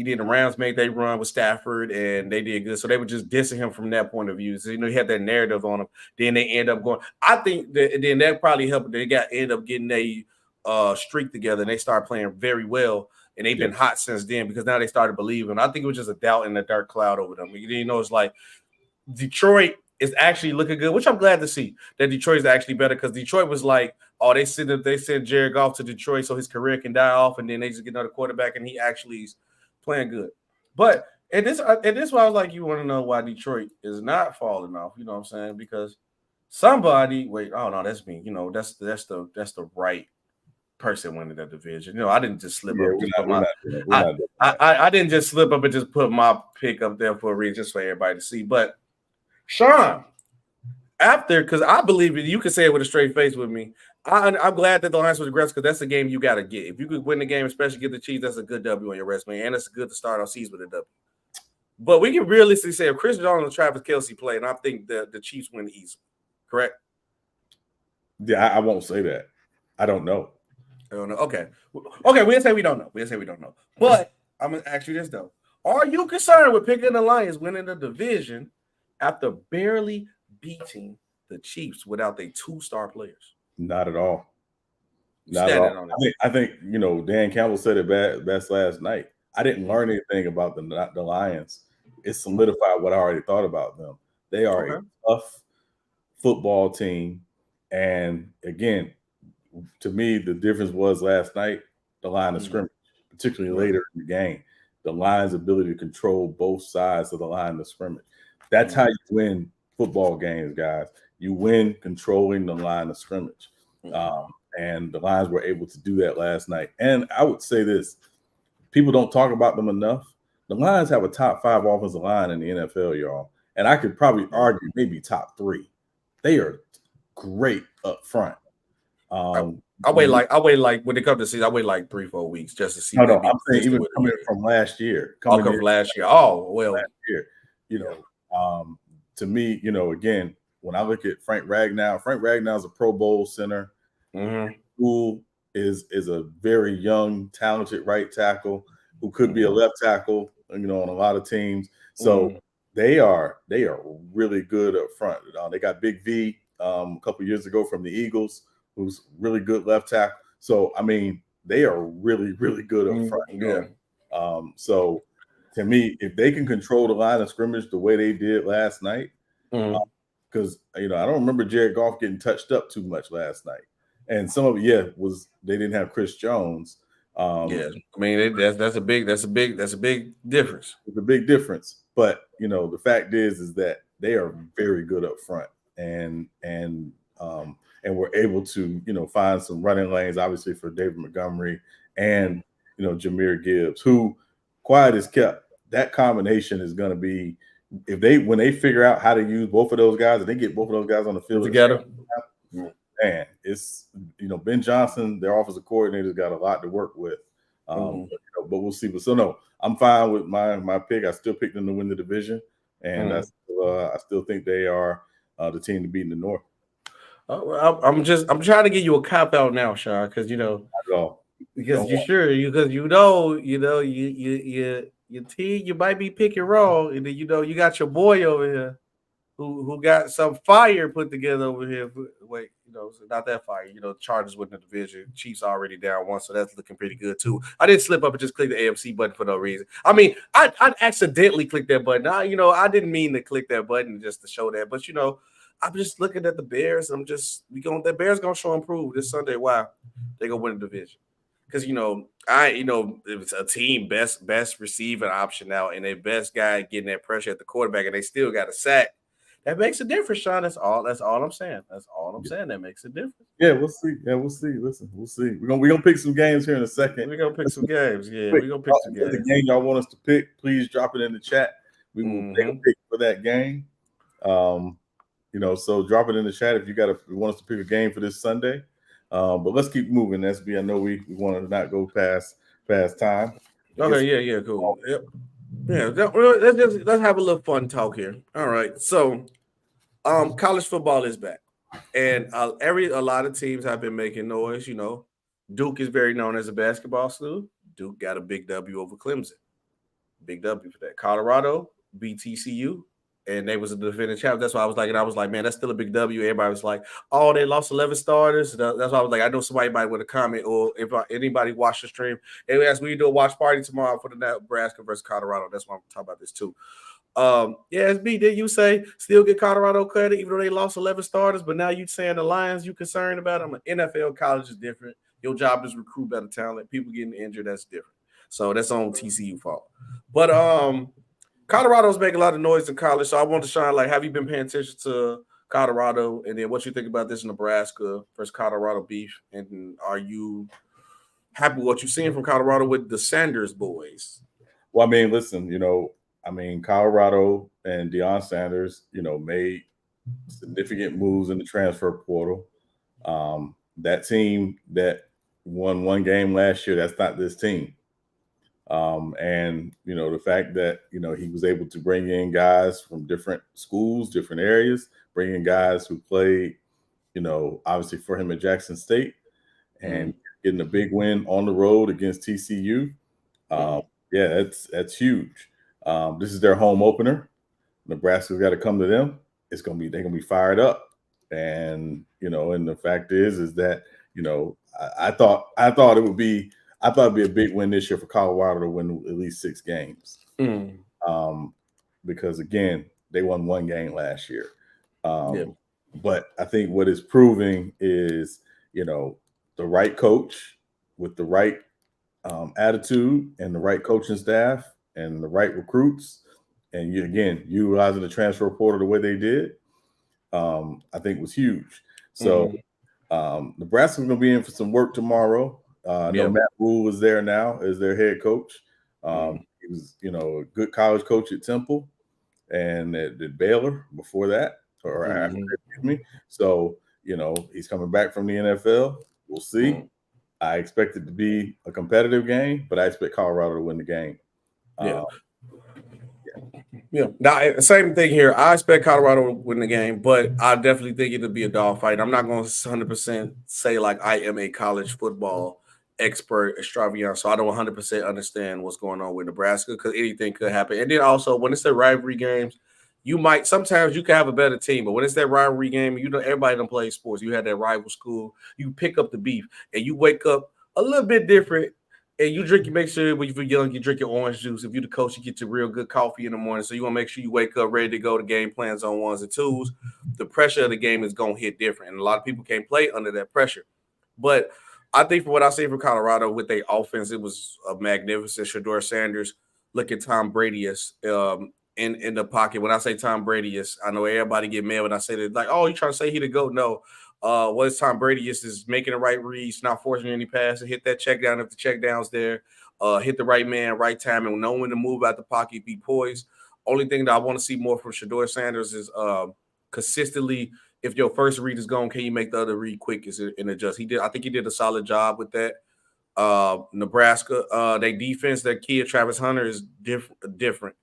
B: the Rams made they run with Stafford, and they did good. So they were just dissing him from that point of view. So, he had that narrative on him. Then they end up going. I think that probably helped. They end up getting a streak together, and they started playing very well. And they've been hot since then because now they started believing. I think it was just a doubt in the dark cloud over them. It's like Detroit is actually looking good, which I'm glad to see that Detroit is actually better because Detroit was like, oh, they sent Jared Goff to Detroit so his career can die off, and then they just get another quarterback, and he actually is playing good. But and this why I was like, you want to know why Detroit is not falling off? You know what I'm saying? Because somebody, that's me. That's the right person winning that division. I didn't just slip up. I didn't just slip up and just put my pick up there for a reason, just for everybody to see. But Sean, because I believe it, you can say it with a straight face with me. I'm glad that the Lions was aggressive because that's a game you got to get. If you could win the game, especially get the Chiefs, that's a good W on your resume, and it's good to start our season with a W. But we can realistically say if Chris Jones and Travis Kelce play, and I think the Chiefs win easily. Correct?
C: Yeah, I won't say that. I don't know.
B: Okay, we'll say we don't know. But I'm going to ask you this, though. Are you concerned with picking the Lions winning the division after barely beating the Chiefs without their 2-star players?
C: Not at all. Not at all. I think Dan Campbell said it best last night. I didn't learn anything about the Lions. It solidified what I already thought about them. They are a tough football team. And again, to me, the difference was last night, the line of scrimmage, particularly later in the game. The Lions' ability to control both sides of the line of scrimmage. That's how you win football games, guys. You win controlling the line of scrimmage. And the Lions were able to do that last night. And I would say this, people don't talk about them enough. The Lions have a top 5 offensive line in the NFL, y'all. And I could probably argue maybe top 3. They are great up front.
B: I wait like when it comes to season, I wait like 3-4 weeks just to see.
C: No, I'm saying even coming from last year.
B: From last year. Oh, well.
C: Last year. To me, again, when I look at Frank Ragnow is a Pro Bowl center. Who is a very young, talented right tackle who could be a left tackle, on a lot of teams. So they are really good up front. They got Big V a couple years ago from the Eagles, who's really good left tackle. So I mean, they are really, really good up front. So to me, if they can control the line of scrimmage the way they did last night, because I don't remember Jared Goff getting touched up too much last night. And some of it, was they didn't have Chris Jones.
B: I mean that's a big difference.
C: It's a big difference. But the fact is that they are very good up front, and we're able to find some running lanes, obviously for David Montgomery and Jahmyr Gibbs, who quiet is kept. That combination is going to be when they figure out how to use both of those guys, and they get both of those guys on the field
B: together.
C: Man, it's Ben Johnson, their offensive coordinator's got a lot to work with. But we'll see. But no, I'm fine with my pick. I still picked them to win the division, and I still think they are the team to beat in the North.
B: I'm trying to get you a cop out now, Sean, because your team, you might be picking wrong, and then you got your boy over here who got some fire put together over here. Wait, so not that fire. Chargers winning the division. Chiefs already down 1, so that's looking pretty good too. I didn't slip up and just click the AFC button for no reason. I mean, I accidentally clicked that button. I didn't mean to click that button just to show that, but I'm just looking at the Bears. The Bears gonna show improve this Sunday. Why? They gonna win the division. Because it was a team best receiving option now, and their best guy getting that pressure at the quarterback, and they still got a sack. That makes a difference, Sean. That's all I'm saying. That makes a difference.
C: Yeah, we'll see. Listen, we'll see. We're gonna pick some games here in a second.
B: We're gonna pick some games. Yeah, we're gonna pick some games.
C: The game y'all want us to pick, please drop it in the chat. We will take a pick for that game. So drop it in the chat if you want us to pick a game for this Sunday. But let's keep moving, SB. I know we want to not go past time.
B: Okay, yeah, cool. Yep. Yeah, let's have a little fun talk here. All right, so college football is back, and a lot of teams have been making noise. Duke is very known as a basketball school. Duke got a big W over Clemson. Big W for that. Colorado beat TCU, and they was a defending champ. That's why I was like, man, that's still a big W. Everybody was like, oh, they lost 11 starters. That's why I was like, I know somebody might want to comment, or if anybody watched the stream, they asked me to do a watch party tomorrow for the Nebraska versus Colorado. That's why I'm talking about this too. Yeah, SB, did you say still get Colorado credit even though they lost 11 starters? But now you saying the Lions you concerned about them? NFL college is different. Your job is recruit better talent. People getting injured, that's different. So that's on TCU fault. But Colorado's making a lot of noise in college. So I want to shine like, have you been paying attention to Colorado? And then what you think about this Nebraska versus Colorado beef? And are you happy with what you're seeing from Colorado with the Sanders boys?
C: Well, I mean, listen, Colorado and Deion Sanders, made significant moves in the transfer portal. That team that won one game last year, that's not this team. And the fact that, he was able to bring in guys from different schools, different areas, bring in guys who played, obviously for him at Jackson State and getting a big win on the road against TCU. Yeah, that's huge. This is their home opener. Nebraska's got to come to them. They're gonna be fired up. And and the fact is that I thought it'd be a big win this year for Colorado to win at least 6 games. Because again, they won one game last year. But I think what it's proving is the right coach with the right attitude and the right coaching staff and the right recruits, and utilizing the transfer portal the way they did, I think was huge. So Nebraska's going to be in for some work tomorrow. I know Matt Rule is there now as their head coach. He was, a good college coach at Temple and at Baylor before that, or after, excuse me. So, he's coming back from the NFL. We'll see. I expect it to be a competitive game, but I expect Colorado to win the game.
B: Now, same thing here. I expect Colorado to win the game, but I definitely think it'll be a dogfight. I'm not going to 100% say like I am a college football expert extravagant, so I don't 100% understand what's going on with Nebraska because anything could happen. And then also when it's the rivalry games, sometimes you can have a better team, but when it's that rivalry game, everybody don't play sports. You had that rival school, you pick up the beef, and you wake up a little bit different. And make sure when you're young, you drink your orange juice. If you're the coach, you get your real good coffee in the morning. So you want to make sure you wake up ready to go to game plans on 1s and 2s. The pressure of the game is going to hit different. And a lot of people can't play under that pressure. But I think from what I see from Colorado with their offense, it was a magnificent. Sanders, look at Tom Brady as in the pocket. When I say Tom Brady, I know everybody get mad when I say that. Like, oh, you trying to say he the GOAT? No. What is Tom Brady is making the right reads, not forcing any pass, and hit that check down if the check down's there, hit the right man, right time, and know when to move out the pocket, be poised. Only thing that I want to see more from Shedeur Sanders is consistently, if your first read is gone, can you make the other read quick and adjust? I think he did a solid job with that. Nebraska, their defense, their kid Travis Hunter is different.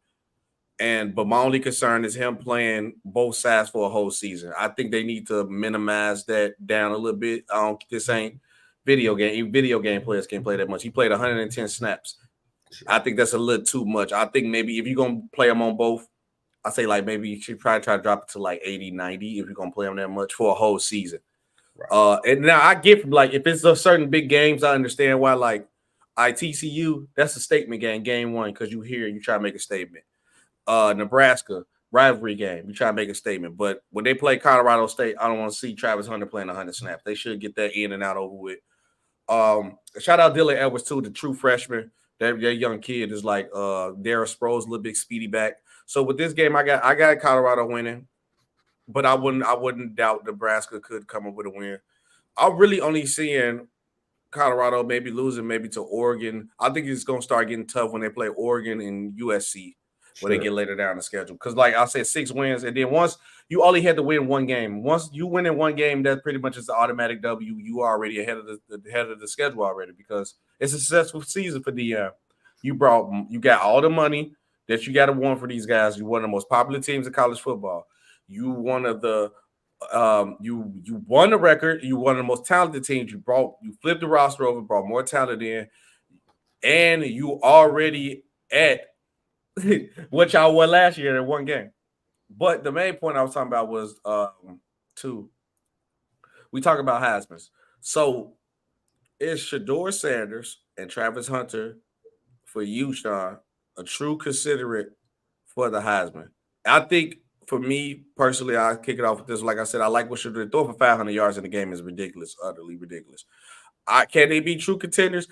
B: But my only concern is him playing both sides for a whole season. I think they need to minimize that down a little bit. This ain't video game. Even video game players can't play that much. He played 110 snaps. I think that's a little too much. I think maybe if you're going to play them on both, I say like maybe you should probably try to drop it to like 80, 90 if you're going to play them that much for a whole season. Right. And now I get from like if it's a certain big games, I understand why like TCU, that's a statement game 1 because you try to make a statement. Nebraska rivalry game, you try to make a statement, but when they play Colorado State, I don't want to see Travis Hunter playing 100 snaps. They should get that in and out over with. Shout out Dylan Edwards too, the true freshman. That young kid is like Darryl Sproles, a little bit speedy back. So with this game, I got Colorado winning, but I wouldn't doubt Nebraska could come up with a win. I'm really only seeing Colorado maybe losing maybe to Oregon. I think it's gonna start getting tough when they play Oregon and USC. When they get later down the schedule. Because like I said, 6 wins. And then once you only had to win one game. Once you win in one game, that pretty much is the automatic W. You are already ahead of the schedule already because it's a successful season for Deion. You got all the money that you got to want for these guys. You're one of the most popular teams in college football. You one of the you won the record. You one of the most talented teams. You flipped the roster over, brought more talent in, and you already at what y'all won last year in one game. But the main point I was talking about was two. We talk about Heisman's. So is Shedeur and Travis Hunter for you, Sean, a true considerate for the Heisman? I think for me personally, I kick it off with this. Like I said, I like what Shedeur throw for 500 yards in the game is ridiculous, utterly ridiculous. Can they be true contenders?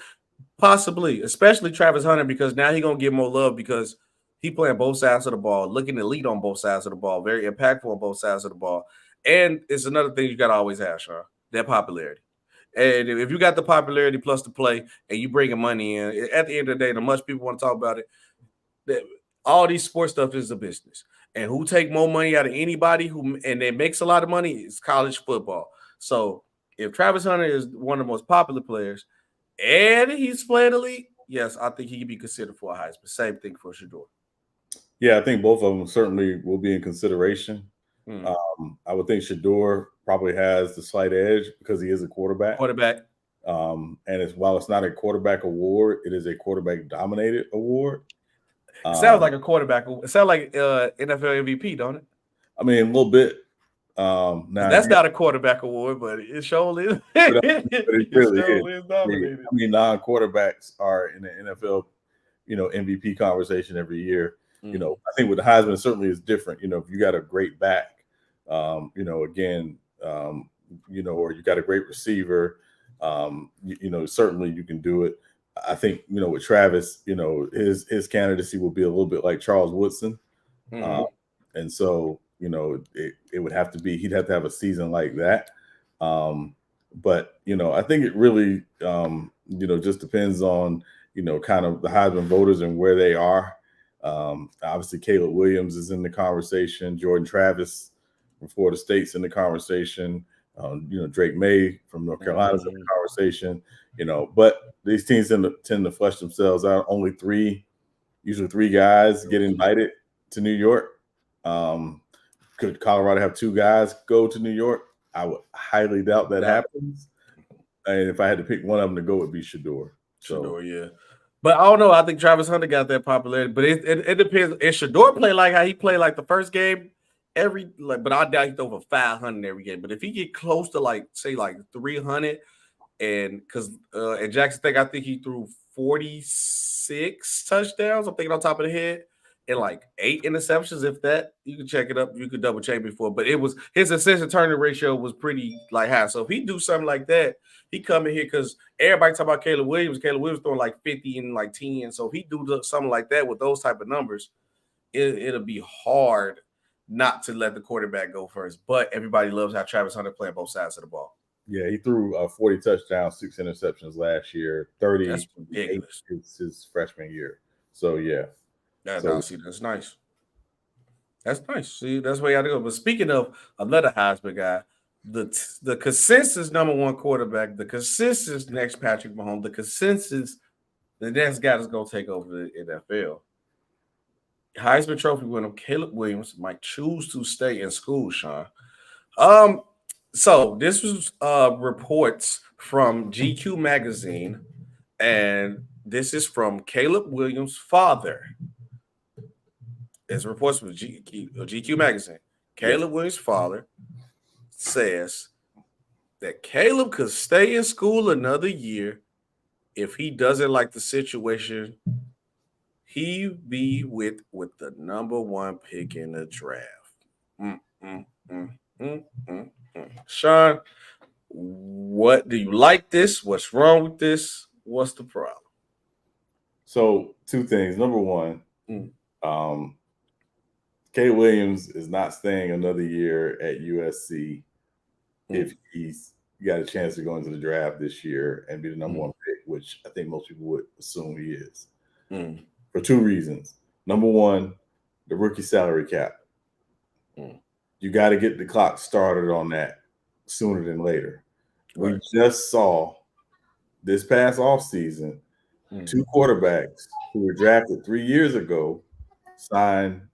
B: Possibly, especially Travis Hunter, because now he's gonna get more love because he playing both sides of the ball, looking to lead on both sides of the ball, very impactful on both sides of the ball. And it's another thing you gotta always have, Sean, that popularity. And if you got the popularity plus the play and you bringing money in, at the end of the day, the much people want to talk about it, that all these sports stuff is a business. And who take more money out of anybody and that makes a lot of money is college football. So if Travis Hunter is one of the most popular players and he's playing elite, yes, I think he can be considered for a Heisman. Same thing for Shedeur.
C: Yeah, I think both of them certainly will be in consideration. I would think Shedeur probably has the slight edge because he is a quarterback. And while it's not a quarterback award, it is a quarterback-dominated award.
B: It sounds like a quarterback. It sounds like NFL MVP, don't it?
C: I mean, a little bit.
B: Now that's not a quarterback award, but it surely is.
C: But it really is. I mean, non-quarterbacks are in the NFL, MVP conversation every year. I think with the Heisman, it certainly is different. If you got a great back, or you got a great receiver, certainly you can do it. I think, with Travis, his candidacy will be a little bit like Charles Woodson. And so, it would have to be, he'd have to have a season like that. But, I think it really, just depends on, kind of the Heisman voters and where they are. Obviously, Caleb Williams is in the conversation. Jordan Travis from Florida State's in the conversation. Drake May from North Carolina's in the conversation. But these teams tend to flesh themselves out. Usually three guys get invited to New York. Could Colorado have two guys go to New York? I would highly doubt that happens. And if I had to pick one of them to go, it would be Shedeur.
B: Shedeur, yeah. But I don't know. I think Travis Hunter got that popularity. But it depends. If Shedeur play like how he played like the first game, but I doubt he throw over 500 every game. But if he get close to say 300, and Jackson I think he threw 46 touchdowns. I'm thinking on top of the head, and 8 interceptions. If that, you can check it up. You could double check before, but it was his assist turning ratio was pretty high. So if he do something like that, he come in here because everybody talk about Caleb Williams. Caleb Williams throwing 50 and 10. So if he do something like that with those type of numbers, it'll be hard not to let the quarterback go first. But everybody loves how Travis Hunter playing both sides of the ball.
C: Yeah, he threw 40 touchdowns, 6 interceptions last year. 30
B: That's ridiculous.
C: His freshman year. So yeah.
B: That's nice. That's nice. See, that's where you got to go. But speaking of another Heisman guy, the consensus number one quarterback, the consensus next Patrick Mahomes, the consensus the next guy that's going to take over the NFL. Heisman Trophy winner Caleb Williams might choose to stay in school, Sean. So this was reports from GQ magazine, and this is from Caleb Williams' father. It's reports from GQ magazine. Caleb Williams' father says that Caleb could stay in school another year if he doesn't like the situation. He be with the number one pick in the draft. Sean, what do you like this? What's wrong with this? What's the problem?
C: So, two things. Number one, Caleb Williams is not staying another year at USC if he's got a chance to go into the draft this year and be the number one pick, which I think most people would assume he is. For two reasons. Number one, the rookie salary cap. You got to get the clock started on that sooner than later. Right. We just saw this past offseason 2 quarterbacks who were drafted 3 years ago sign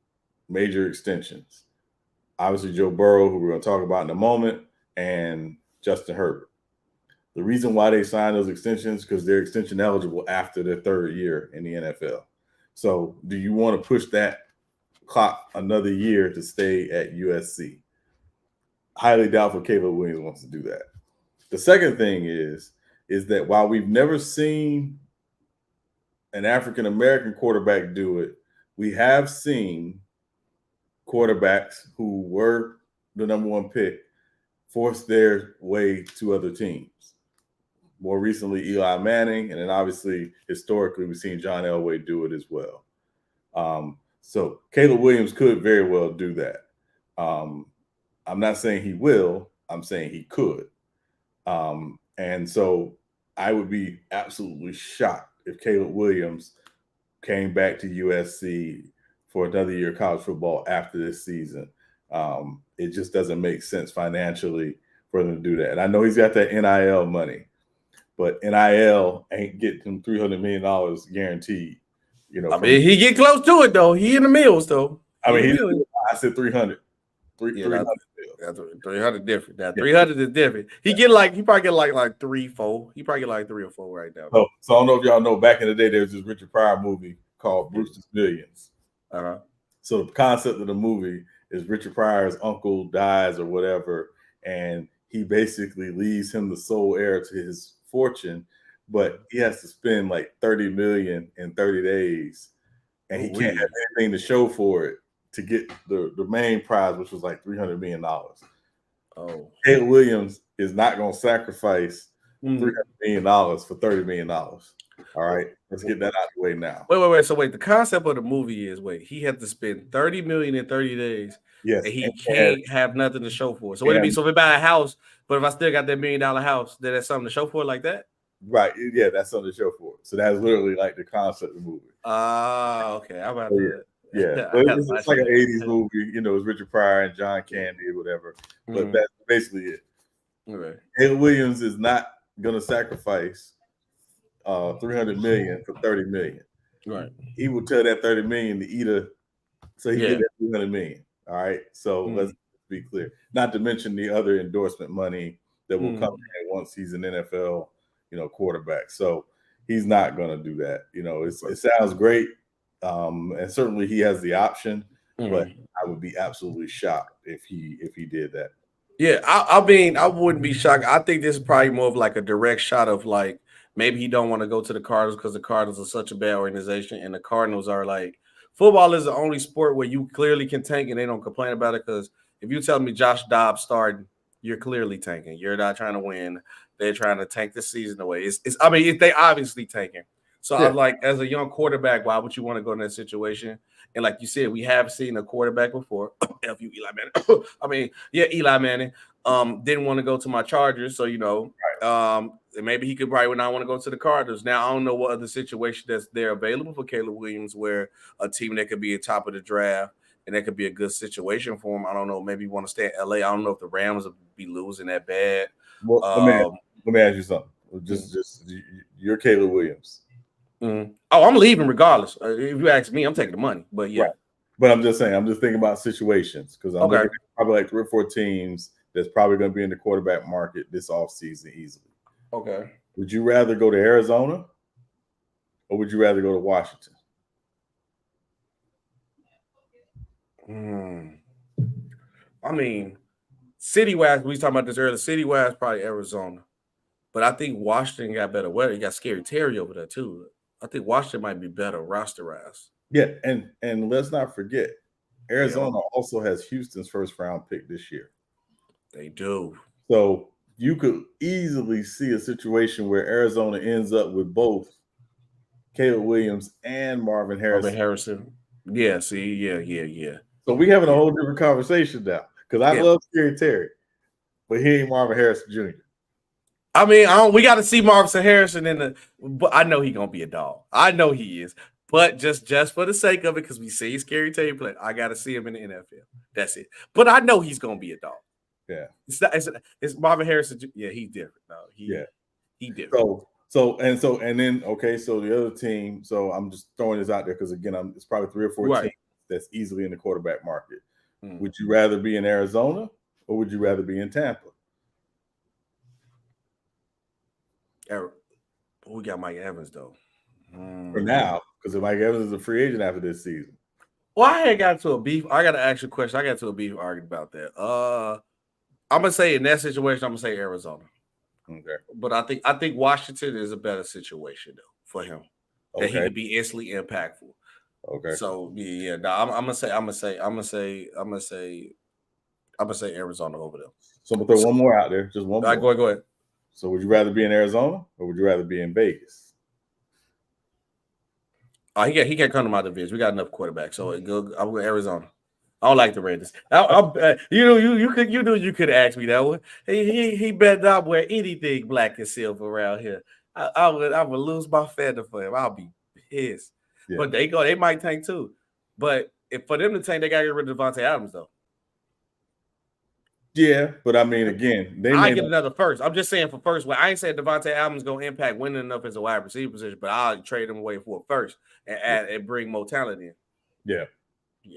C: major extensions. Obviously, Joe Burrow, who we're going to talk about in a moment, and Justin Herbert. The reason why they signed those extensions because they're extension eligible after their 3rd year in the NFL. So do you want to push that clock another year to stay at USC? Highly doubtful Caleb Williams wants to do that. The second thing is that while we've never seen an African-American quarterback do it, we have seen quarterbacks who were the number one pick force their way to other teams. More recently, Eli Manning, and then obviously, historically, we've seen John Elway do it as well. So Caleb Williams could very well do that. I'm not saying he will. I'm saying he could. And so I would be absolutely shocked if Caleb Williams came back to USC for another year of college football after this season. It just doesn't make sense financially for them to do that. And I know he's got that NIL money, but NIL ain't getting him $300 million guaranteed. You know,
B: I mean, he get close to it though. He in the mills though.
C: I said 300. 300
B: 300 different. Now 300 is different. He probably get like 3, 4. He probably get like 3 or 4 right now.
C: So I don't know if y'all know, back in the day there was this Richard Pryor movie called Brewster's Millions. So the concept of the movie is Richard Pryor's uncle dies or whatever, and he basically leaves him the sole heir to his fortune, but he has to spend like $30 million in 30 days, and he can't have anything to show for it to get the main prize, which was like $300 million. Caleb Williams is not going to sacrifice $300 million for $30 million. All right, let's get that out of the way now.
B: Wait. So the concept of the movie is he had to spend $30 million in 30 days.
C: Yes,
B: and he can't have nothing to show for it. So what it be? So if we buy a house, but if I still got that $1 million house, then that's something to show for it like that?
C: Right. Yeah, that's something to show for it. So that's literally like the concept of the movie.
B: Okay. I'm about to.
C: Yeah, it's like an 80s movie. You know, it's Richard Pryor and John Candy or whatever. But that's basically it.
B: Okay.
C: Caleb Williams is not going to sacrifice $300 million for $30 million.
B: Right.
C: He will tell that $30 million to eat so he get that $300 million. All right. So let's be clear. Not to mention the other endorsement money that will come in once he's an NFL, quarterback. So he's not going to do that. It sounds great. And certainly he has the option, but I would be absolutely shocked if he did that.
B: Yeah, I wouldn't be shocked. I think this is probably more of like a direct shot of like maybe he don't want to go to the Cardinals because the Cardinals are such a bad organization, and the Cardinals are like football is the only sport where you clearly can tank and they don't complain about it. Because if you tell me Josh Dobbs starting, you're clearly tanking. You're not trying to win. They're trying to tank the season away. They obviously tanking. So I'm like, as a young quarterback, why would you want to go in that situation? And like you said, we have seen a quarterback before. Eli Manning. Eli Manning didn't want to go to my Chargers. So, maybe he could probably not want to go to the Cardinals. Now, I don't know what other situation that's there available for Caleb Williams where a team that could be at top of the draft and that could be a good situation for him. I don't know. Maybe you want to stay in LA. I don't know if the Rams will be losing that bad.
C: Well, let me ask you something. Just you're Caleb Williams.
B: Oh, I'm leaving regardless. If you ask me, I'm taking the money. But yeah,
C: right. But I'm just saying, I'm just thinking about situations because I'm looking at probably like 3 or 4 teams that's probably going to be in the quarterback market this offseason easily.
B: Okay.
C: Would you rather go to Arizona or would you rather go to Washington?
B: I mean, city-wise, we was talking about this earlier. City-wise, probably Arizona. But I think Washington got better weather. You got Scary Terry over there, too. I think Washington might be better roster-wise.
C: Yeah, and let's not forget, Arizona also has Houston's first-round pick this year.
B: They do.
C: So you could easily see a situation where Arizona ends up with both Caleb Williams and Marvin Harrison.
B: Yeah, see, yeah.
C: So we having a whole different conversation now because I love Scary Terry, but he ain't Marvin Harrison Jr.
B: I mean, we got to see Marvin Harrison but I know he's gonna be a dog. I know he is, but just for the sake of it, because we see Scary Terry play, I got to see him in the NFL. That's it. But I know he's gonna be a dog.
C: Yeah,
B: it's Marvin Harrison. Yeah, he's different. No, he different.
C: So the other team. So I'm just throwing this out there because again, it's probably 3 or 4 teams that's easily in the quarterback market. Would you rather be in Arizona or would you rather be in Tampa?
B: We got Mike Evans though.
C: for now, because Mike Evans is a free agent after this season.
B: Well, I had got to a beef. I got to ask you a question. I got to a beef argument about that. I'm gonna say in that situation, I'm gonna say Arizona.
C: Okay,
B: but I think Washington is a better situation though for him.
C: Okay.
B: That he could be instantly impactful.
C: Okay.
B: So yeah, no, I'm gonna say Arizona over them.
C: So I'm gonna throw one more out there, just one more.
B: Go ahead.
C: So would you rather be in Arizona or would you rather be in Vegas?
B: He can't come to my division. We got enough quarterbacks, so I'm going Arizona. I don't like the Raiders. You could ask me that one. He better not wear anything black and silver around here. I would lose my fandom for him. I'll be pissed. Yeah. But they might tank too. But if for them to tank, they gotta get rid of Devontae Adams though.
C: Yeah, but I mean, again,
B: I get another first. I'm just saying for first. Well, I ain't saying Devontae Adams gonna impact winning enough as a wide receiver position, but I'll trade him away for a first and bring more talent in.
C: Yeah.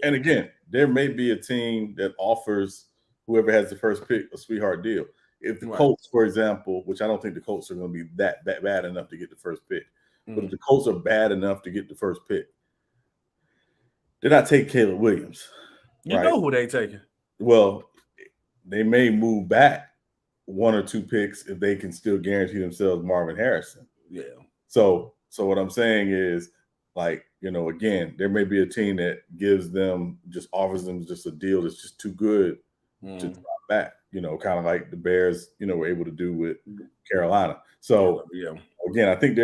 C: And again, there may be a team that offers whoever has the first pick a sweetheart deal. If the Colts, for example, which I don't think the Colts are going to be that bad enough to get the first pick, but if the Colts are bad enough to get the first pick, they're not taking Caleb Williams.
B: You know who they taking?
C: Well, they may move back one or two picks if they can still guarantee themselves Marvin Harrison.
B: Yeah.
C: So what I'm saying is, like, again, there may be a team that offers them just a deal that's just too good to drop back, kind of like the Bears, were able to do with Carolina. So, again, I think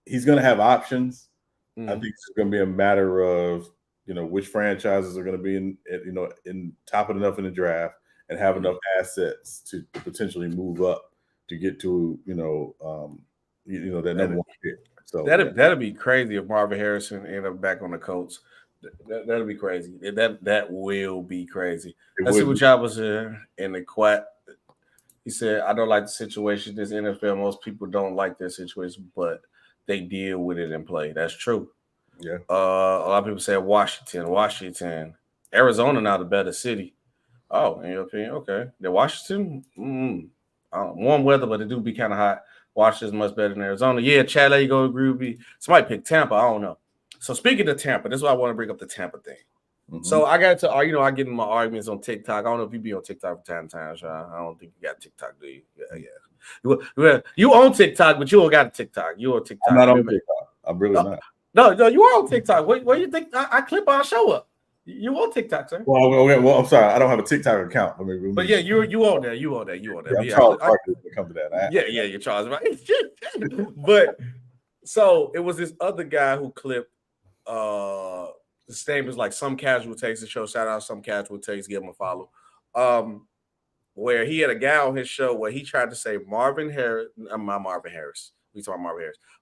C: he's going to have options. I think it's going to be a matter of, which franchises are going to be in top enough in the draft and have enough assets to potentially move up to get to, that number one pick. So
B: that'd be crazy if Marvin Harrison ended up back on the Colts. That'd be crazy. That will be crazy. Let's see what y'all was in the quack. He said, "I don't like the situation. This NFL, most people don't like their situation, but they deal with it and play." That's true.
C: Yeah.
B: A lot of people say Washington, Arizona now the better city. Oh, in your opinion, okay. The Washington, warm weather, but it do be kind of hot. Washington's much better than Arizona. Yeah, Chad, there you go, agree with me. Somebody pick Tampa. I don't know. So speaking of Tampa, this is why I want to bring up the Tampa thing. Mm-hmm. So I got to, I get in my arguments on TikTok. I don't know if you be on TikTok from time to time, Sean. I don't think you got TikTok, do you? Yeah. You on TikTok, but you don't got a TikTok. You on TikTok.
C: I'm not on TikTok. I'm really not.
B: No, you are on TikTok. Where you think I clip our show up? You on TikTok, sir?
C: Well, I'm sorry. I don't have a TikTok account.
B: But yeah, you on there. You on there.
C: Yeah, I'm Charles Barkley when it comes to that.
B: Yeah, you're Charles, right? But so it was this other guy who clipped. His name is like Some Casual Takes. The show. Shout out Some Casual Takes. Give him a follow. Where he had a guy on his show where he tried to say Marvin Harris. We talking about Marvin Harris.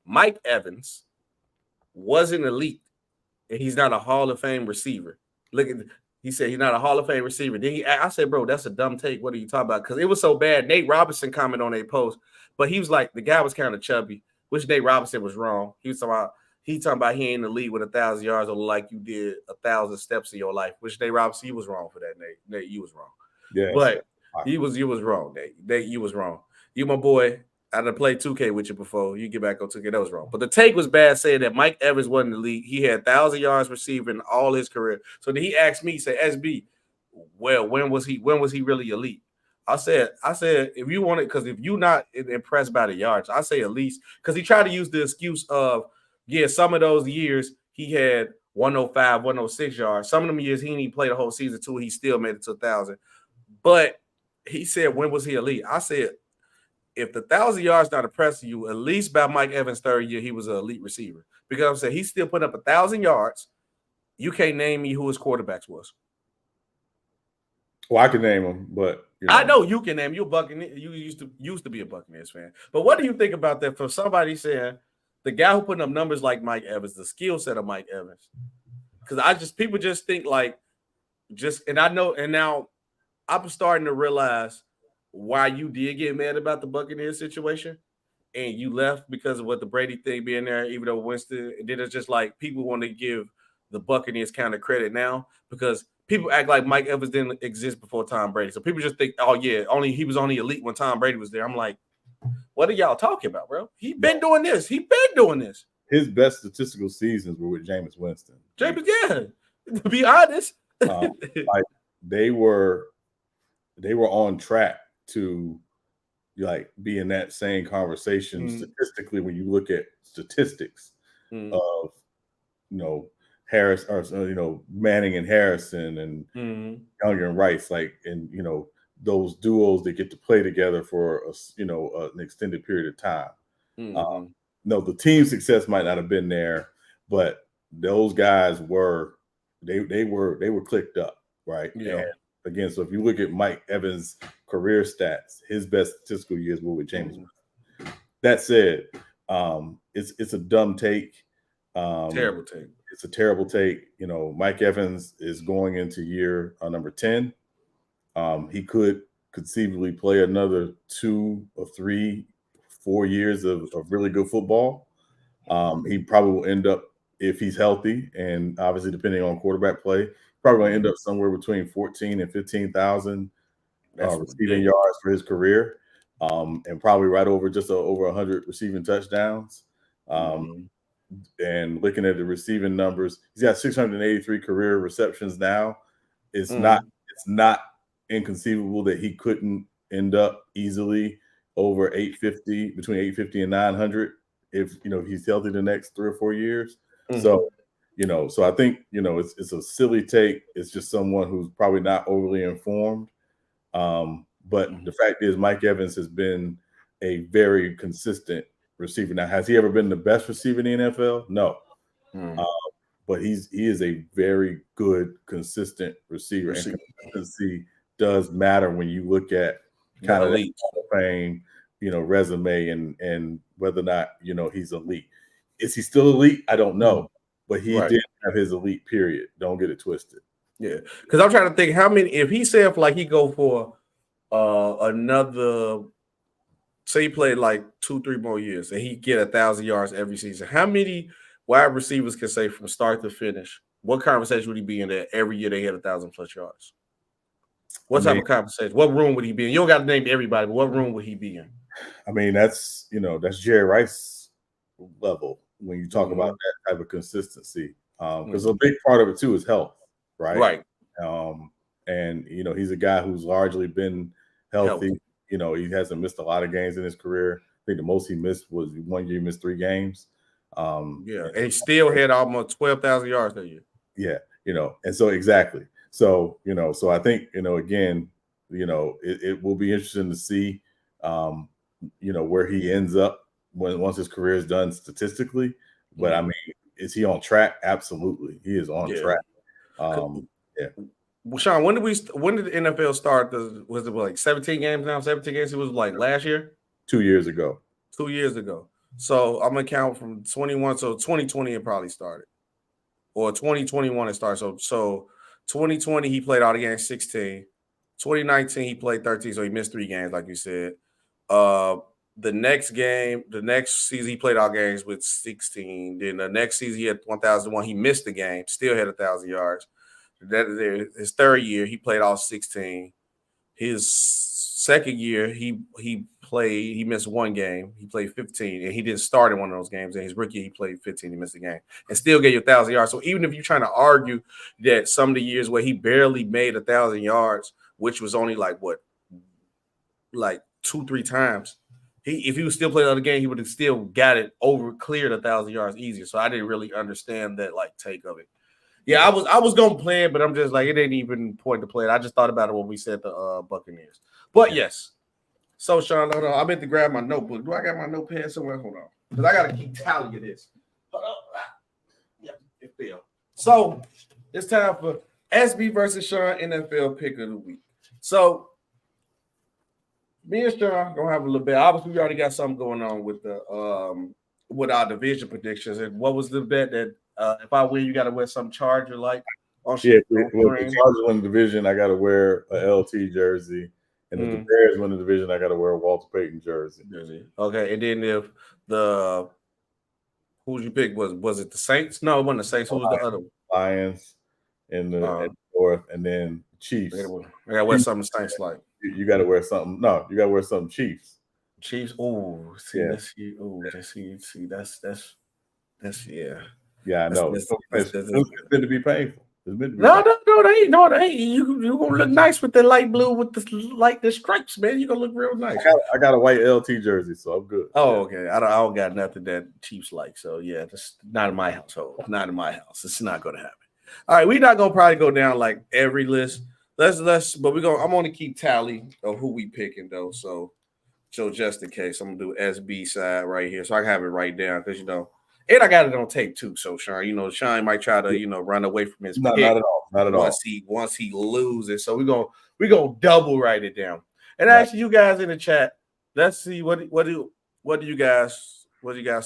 B: Mike Evans wasn't elite, and he's not a Hall of Fame receiver. He said he's not a Hall of Fame receiver. Then I said, bro, that's a dumb take. What are you talking about? Because it was so bad. Nate Robinson commented on a post, but he was like, the guy was kind of chubby, which Nate Robinson was wrong. He talking about he ain't in the league with 1,000 yards or like you did 1,000 steps in your life, which Nate Robinson, he was wrong for that, Nate. Nate, you was wrong.
C: Yeah.
B: But you was wrong, Nate. Nate, you was wrong. You my boy. I done played 2K with you before. You get back on 2K. That was wrong. But the take was bad saying that Mike Evans wasn't in the league. He had 1,000 yards receiving all his career. So then he asked me, he said, SB, well, when was he really elite? I said, if you want it, because if you're not impressed by the yards, I say at least, because he tried to use the excuse of, some of those years he had 105, 106 yards. Some of them years he didn't even play the whole season too. He still made it to 1,000. But he said, when was he elite? I said, if the 1,000 yards not impressing you, at least by Mike Evans' third year, he was an elite receiver. Because I'm saying he's still putting up 1,000 yards. You can't name me who his quarterbacks was.
C: Well, I can name them, but
B: I know you can name. You used to be a Buccaneers fan. But what do you think about that? For somebody saying the guy who putting up numbers like Mike Evans, the skill set of Mike Evans, because people just think and I know, and now I'm starting to realize why you did get mad about the Buccaneers situation and you left because of what the Brady thing being there, even though Winston, and then it's just like people want to give the Buccaneers kind of credit now because people act like Mike Evans didn't exist before Tom Brady. So people just think, oh yeah, he was only elite when Tom Brady was there. I'm like, what are y'all talking about, bro? He been doing this.
C: his best statistical seasons were with Jameis Winston.
B: Jameis, yeah. To be honest,
C: like they were on track to like be in that same conversation statistically when you look at statistics of Harris or Manning and Harrison and Younger and Rice, like, and those duos that get to play together for an extended period of time. No, the team success might not have been there, but those guys were they were clicked up, right?
B: Yeah.
C: And again, so if you look at Mike Evans' career stats, his best statistical years were with James. That said, it's a dumb take.
B: Terrible take.
C: It's a terrible take. Mike Evans is going into year number 10. He could conceivably play another 2 or 3, 4 years of really good football. He probably will end up, if he's healthy, and obviously depending on quarterback play, probably going to end up somewhere between 14 and 15,000 receiving yards for his career, and probably right over over 100 receiving touchdowns. And looking at the receiving numbers, he's got 683 career receptions now. It's not inconceivable that he couldn't end up easily over 850, between 850 and 900 if he's healthy the next 3 or 4 years. So so I think it's a silly take. It's just someone who's probably not overly informed. But the fact is, Mike Evans has been a very consistent receiver. Now, has he ever been the best receiver in the NFL? No. But he is a very good, consistent receiver. And consistency does matter when you look at kind of the fame, resume and whether or not he's elite. Is he still elite? I don't know. But he did have his elite period. Don't get it twisted.
B: Yeah. Because I'm trying to think how many, if he said he go for another, say he played like 2-3 more years and he get 1,000 yards every season, how many wide receivers can say from start to finish, what conversation would he be in that every year they hit 1,000+ yards? What type of conversation? What room would he be in? You don't got to name everybody, but what room would he be in?
C: I mean, that's Jerry Rice level when you talk about that type of consistency. Because a big part of it too is health, right?
B: Right.
C: And he's a guy who's largely been healthy. He hasn't missed a lot of games in his career. I think the most he missed was 1 year he missed 3 games.
B: And he still had almost 12,000 yards that year.
C: Yeah, and so exactly. So, so I think, again, it will be interesting to see, where he ends up once his career is done statistically. But I mean, is he on track? Absolutely. He is on track.
B: Well, Sean, when did the NFL start? Was it like 17 games now? 17 games? It was like last year?
C: 2 years ago.
B: 2 years ago. So I'm going to count from 21. So 2020 it probably started. Or 2021 it started. So 2020 he played all the games 16. 2019 he played 13, so he missed 3 games, like you said. The next season he played all games with 16. Then the next season he had 1,001. He missed the game, still had 1,000 yards. His third year he played all 16. His second year he missed 1 game. He played 15, and he didn't start in one of those games. And his rookie he played 15. He missed the game, and still gave you 1,000 yards. So even if you're trying to argue that some of the years where he barely made 1,000 yards, which was only like 2-3 times. If he was still playing another game, he would have still got it cleared 1,000 yards easier. So I didn't really understand that take of it. Yeah, I was gonna play it, but I'm just like, it ain't even point to play it. I just thought about it when we said the Buccaneers. But yes. So Sean, hold on. I meant to grab my notebook. Do I got my notepad somewhere? Hold on. Because I gotta keep tally of this. Hold on. Yeah, it failed. So it's time for SB versus Sean NFL pick of the week. So me and Sean gonna have a little bit. Obviously, we already got something going on with the with our division predictions. And what was the bet that if I win, you got to wear some Charger like?
C: If the Chargers win the division, I got to wear a LT jersey, and if the Bears win the division, I got to wear a Walter Payton jersey.
B: Okay, and then if who'd you pick? Was it the Saints? No, it wasn't the Saints. Who was the other one?
C: Lions in the North, and then Chiefs.
B: I got to wear something Saints like.
C: You got to wear something. No, you got to wear something Chiefs.
B: Chiefs. Oh, see, that's.
C: Yeah, I know. It's meant to be painful. It's meant to be
B: no, they ain't. You gonna look nice with the light blue with the stripes, man. You gonna look real nice.
C: I got a white LT jersey, so I'm good.
B: Oh, okay. I don't got nothing that Chiefs like. So yeah, that's not in my household. Not in my house. It's not gonna happen. All right, we're not gonna probably go down like every list. But I'm gonna keep tally of who we picking though. So just in case, I'm gonna do SB side right here, so I can have it right down because and I got it on tape too. So Sean, Sean might try to run away from his pick.
C: Not at all. Not at all.
B: Once he loses, so we're gonna double write it down. And actually, you guys in the chat, let's see what do you guys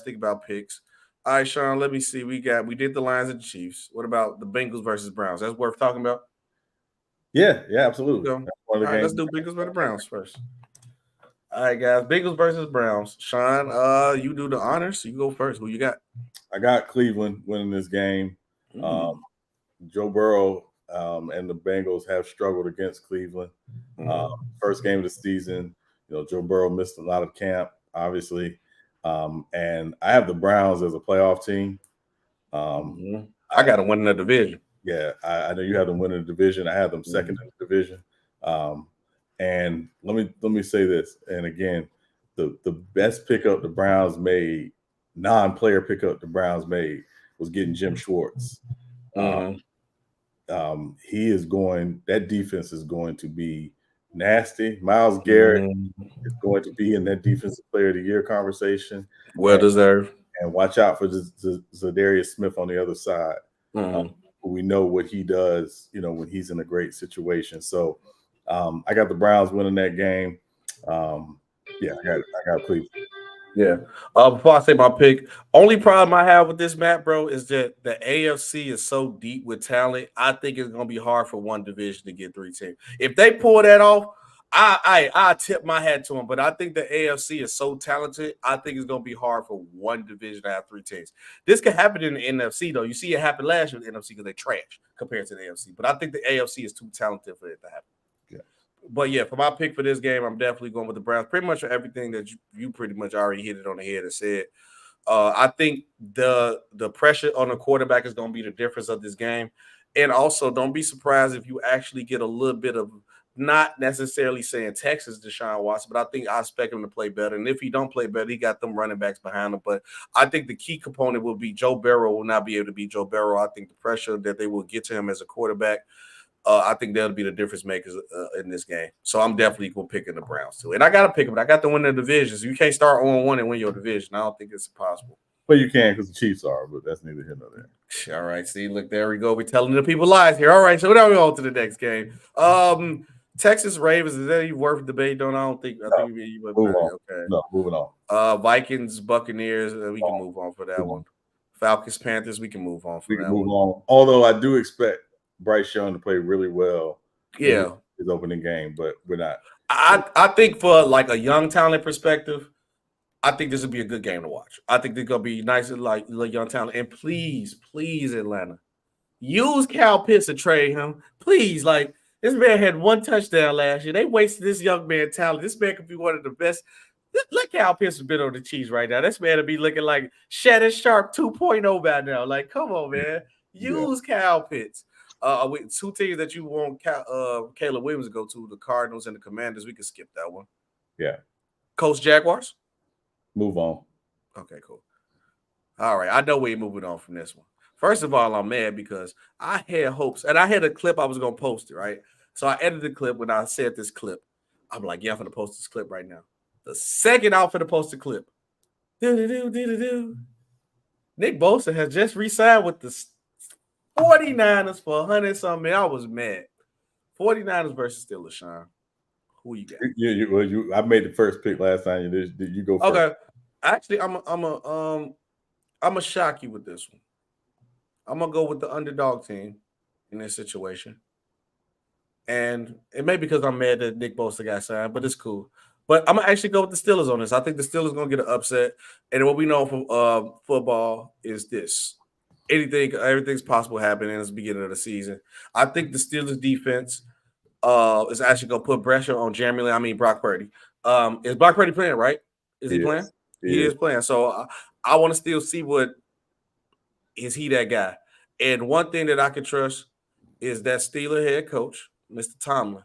B: think about picks? All right, Sean, let me see. We did the Lions and the Chiefs. What about the Bengals versus Browns? That's worth talking about.
C: Yeah, absolutely.
B: All right, let's do Bengals versus Browns first. All right, guys. Bengals versus Browns. Sean, you do the honors. You go first. Who you got?
C: I got Cleveland winning this game. Joe Burrow and the Bengals have struggled against Cleveland. First game of the season, Joe Burrow missed a lot of camp, obviously. And I have the Browns as a playoff team.
B: I got them winning the division.
C: Yeah, I know you have them winning the division. I have them second in the division. And let me say this. And again, the best pickup the Browns made, non-player pickup the Browns made, was getting Jim Schwartz. That defense is going to be nasty. Myles Garrett is going to be in that defensive player of the year conversation.
B: Well deserved. And
C: watch out for Zadarius Smith on the other side. We know what he does, when he's in a great situation. So I got the Browns winning that game. I got Cleveland.
B: Yeah. Before I say my pick, only problem I have with this map, bro, is that the AFC is so deep with talent. I think it's gonna be hard for one division to get 3 teams. If they pull that off, I tip my hat to them. But I think the AFC is so talented. I think it's gonna be hard for one division to have 3 teams. This could happen in the NFC though. You see it happen last year in the NFC because they trash compared to the AFC. But I think the AFC is too talented for it to happen. But yeah, for my pick for this game, I'm definitely going with the Browns. Pretty much for everything that you pretty much already hit it on the head and said. I think the pressure on the quarterback is going to be the difference of this game. And also, don't be surprised if you actually get a little bit of, not necessarily saying Texas Deshaun Watson, but I think I expect him to play better. And if he don't play better, he got them running backs behind him. But I think the key component will be Joe Burrow will not be able to beat Joe Burrow. I think the pressure that they will get to him as a quarterback, I think that'll be the difference makers in this game. So I'm definitely going to pick in the Browns too. And I got to pick them. I got to win the division. So you can't start 0-1 and win your division. I don't think it's possible.
C: Well, you can because the Chiefs are, but that's neither here nor there.
B: All right. See, look, there we go. We're telling the people lies here. All right. So now we on to the next game. Texas Ravens, is that even worth debating on? I think you would. Okay.
C: No, moving on.
B: Vikings, Buccaneers, we can move on for that one. Falcons, Panthers, we can move on for that one.
C: We can move on. Although I do expect Bryce Young to play really well.
B: Yeah.
C: His opening game, but we're not.
B: I think for like a young talent perspective, I think this would be a good game to watch. I think they're gonna be nice and like young talent. And please, Atlanta, use Kyle Pitts to trade him. Please, like this man had 1 touchdown last year. They wasted this young man talent. This man could be one of the best. Look Kyle Pitts has been on the cheese right now. This man will be looking like Shannon Sharp 2.0 by now. Like, come on, man. Use Kyle Pitts. With 2 teams that you want Caleb Williams to go to, the Cardinals and the Commanders, we can skip that one.
C: Yeah.
B: Colts, Jaguars?
C: Move on.
B: Okay, cool. All right. I know we're moving on from this one. First of all, I'm mad because I had hopes, and I had a clip I was going to post it, right? So I edited the clip when I said this clip. I'm like, yeah, I'm going to post this clip right now. The second I'm going to post the clip, Nick Bosa has just re-signed with the 49ers for 100-something. I was mad. 49ers versus Steelers, Sean. Who you got?
C: I made the first pick last time. You go first.
B: Okay. Actually, I'm a shock you with this one. I'm gonna go with the underdog team in this situation. And it may be because I'm mad that Nick Bosa got signed, but it's cool. But I'm gonna actually go with the Steelers on this. I think the Steelers gonna get an upset. And what we know from football is this. Everything's possible happening in the beginning of the season. I think the Steelers defense is actually going to put pressure on Brock Purdy. Is Brock Purdy playing, right? Is he playing? He is playing. So I want to still see what is he that guy? And one thing that I can trust is that Steeler head coach, Mr. Tomlin.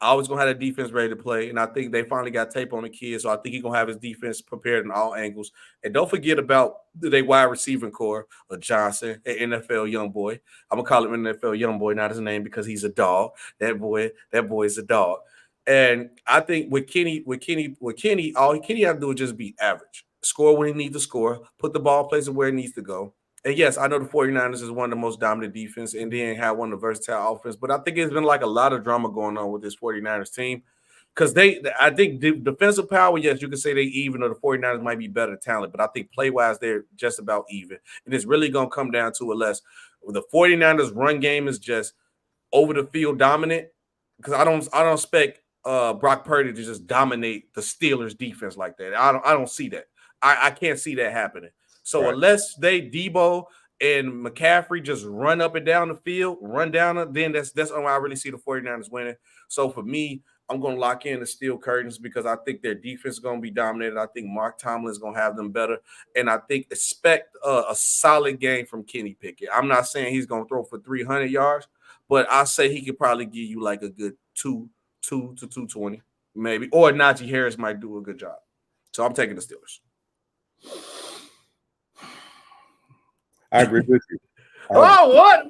B: Always gonna have the defense ready to play, and I think they finally got tape on the kid, so I think he's gonna have his defense prepared in all angles. And don't forget about the wide receiving core of Johnson, an NFL young boy. I'm gonna call him an NFL young boy, not his name because he's a dog. That boy is a dog. And I think with Kenny, all Kenny has to do is just be average, score when he needs to score, put the ball places where it needs to go. And yes, I know the 49ers is one of the most dominant defense and then have one of the versatile offense, but I think it's been like a lot of drama going on with this 49ers team because I think the defensive power, yes, you can say they even, or the 49ers might be better talent, but I think play-wise, they're just about even. And it's really going to come down to unless the 49ers run game is just over the field dominant, because I don't expect Brock Purdy to just dominate the Steelers defense like that. I don't see that. I can't see that happening. So unless they Debo and McCaffrey just run up and down the field, run down, then that's when I really see the 49ers winning. So for me, I'm going to lock in the steel curtains because I think their defense is going to be dominated. I think Mark Tomlin is going to have them better. And I think expect a solid game from Kenny Pickett. I'm not saying he's going to throw for 300 yards, but I say he could probably give you like a good 2 to 220 maybe. Or Najee Harris might do a good job. So I'm taking the Steelers.
C: I agree with you.
B: What? What?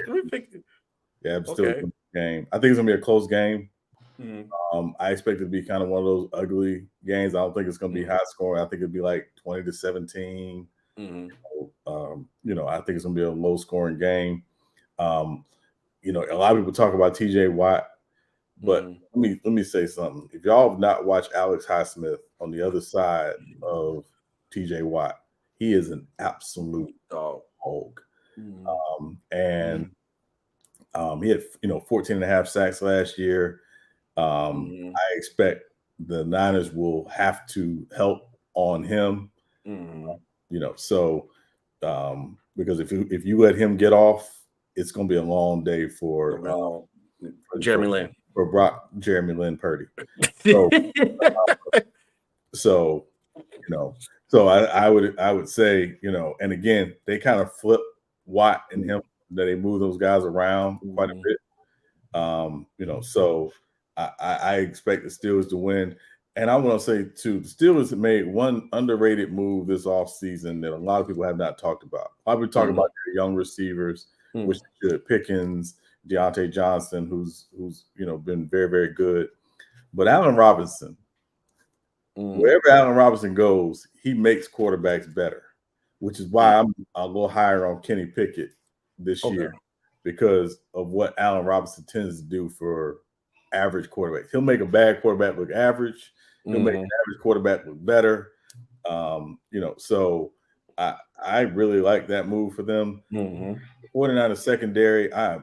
B: We picked it.
C: Yeah, I'm still in the game. I think it's gonna be a close game. Mm-hmm. I expect it to be kind of one of those ugly games. I don't think it's gonna be high scoring. I think it'd be like 20-17. Mm-hmm. I think it's gonna be a low scoring game. A lot of people talk about TJ Watt, but let me say something. If y'all have not watched Alex Highsmith on the other side of TJ Watt, he is an absolute dog. And he had 14 and a half sacks last year. I expect the Niners will have to help on him. Because if you let him get off, it's going to be a long day for
B: Jeremy Lin.
C: For Jeremy Lin Purdy. So I would say, and again, they kind of flip Watt and him, that they move those guys around quite a bit. So I expect the Steelers to win. And I want to say too, the Steelers have made one underrated move this offseason that a lot of people have not talked about. A lot of people talk about their young receivers, which should Pickens, Deontay Johnson, who's been very, very good. But Allen Robinson, wherever Allen Robinson goes, he makes quarterbacks better, which is why I'm a little higher on Kenny Pickett this year because of what Allen Robinson tends to do for average quarterbacks. He'll make a bad quarterback look average. He'll make an average quarterback look better. So I really like that move for them. 49ers secondary, I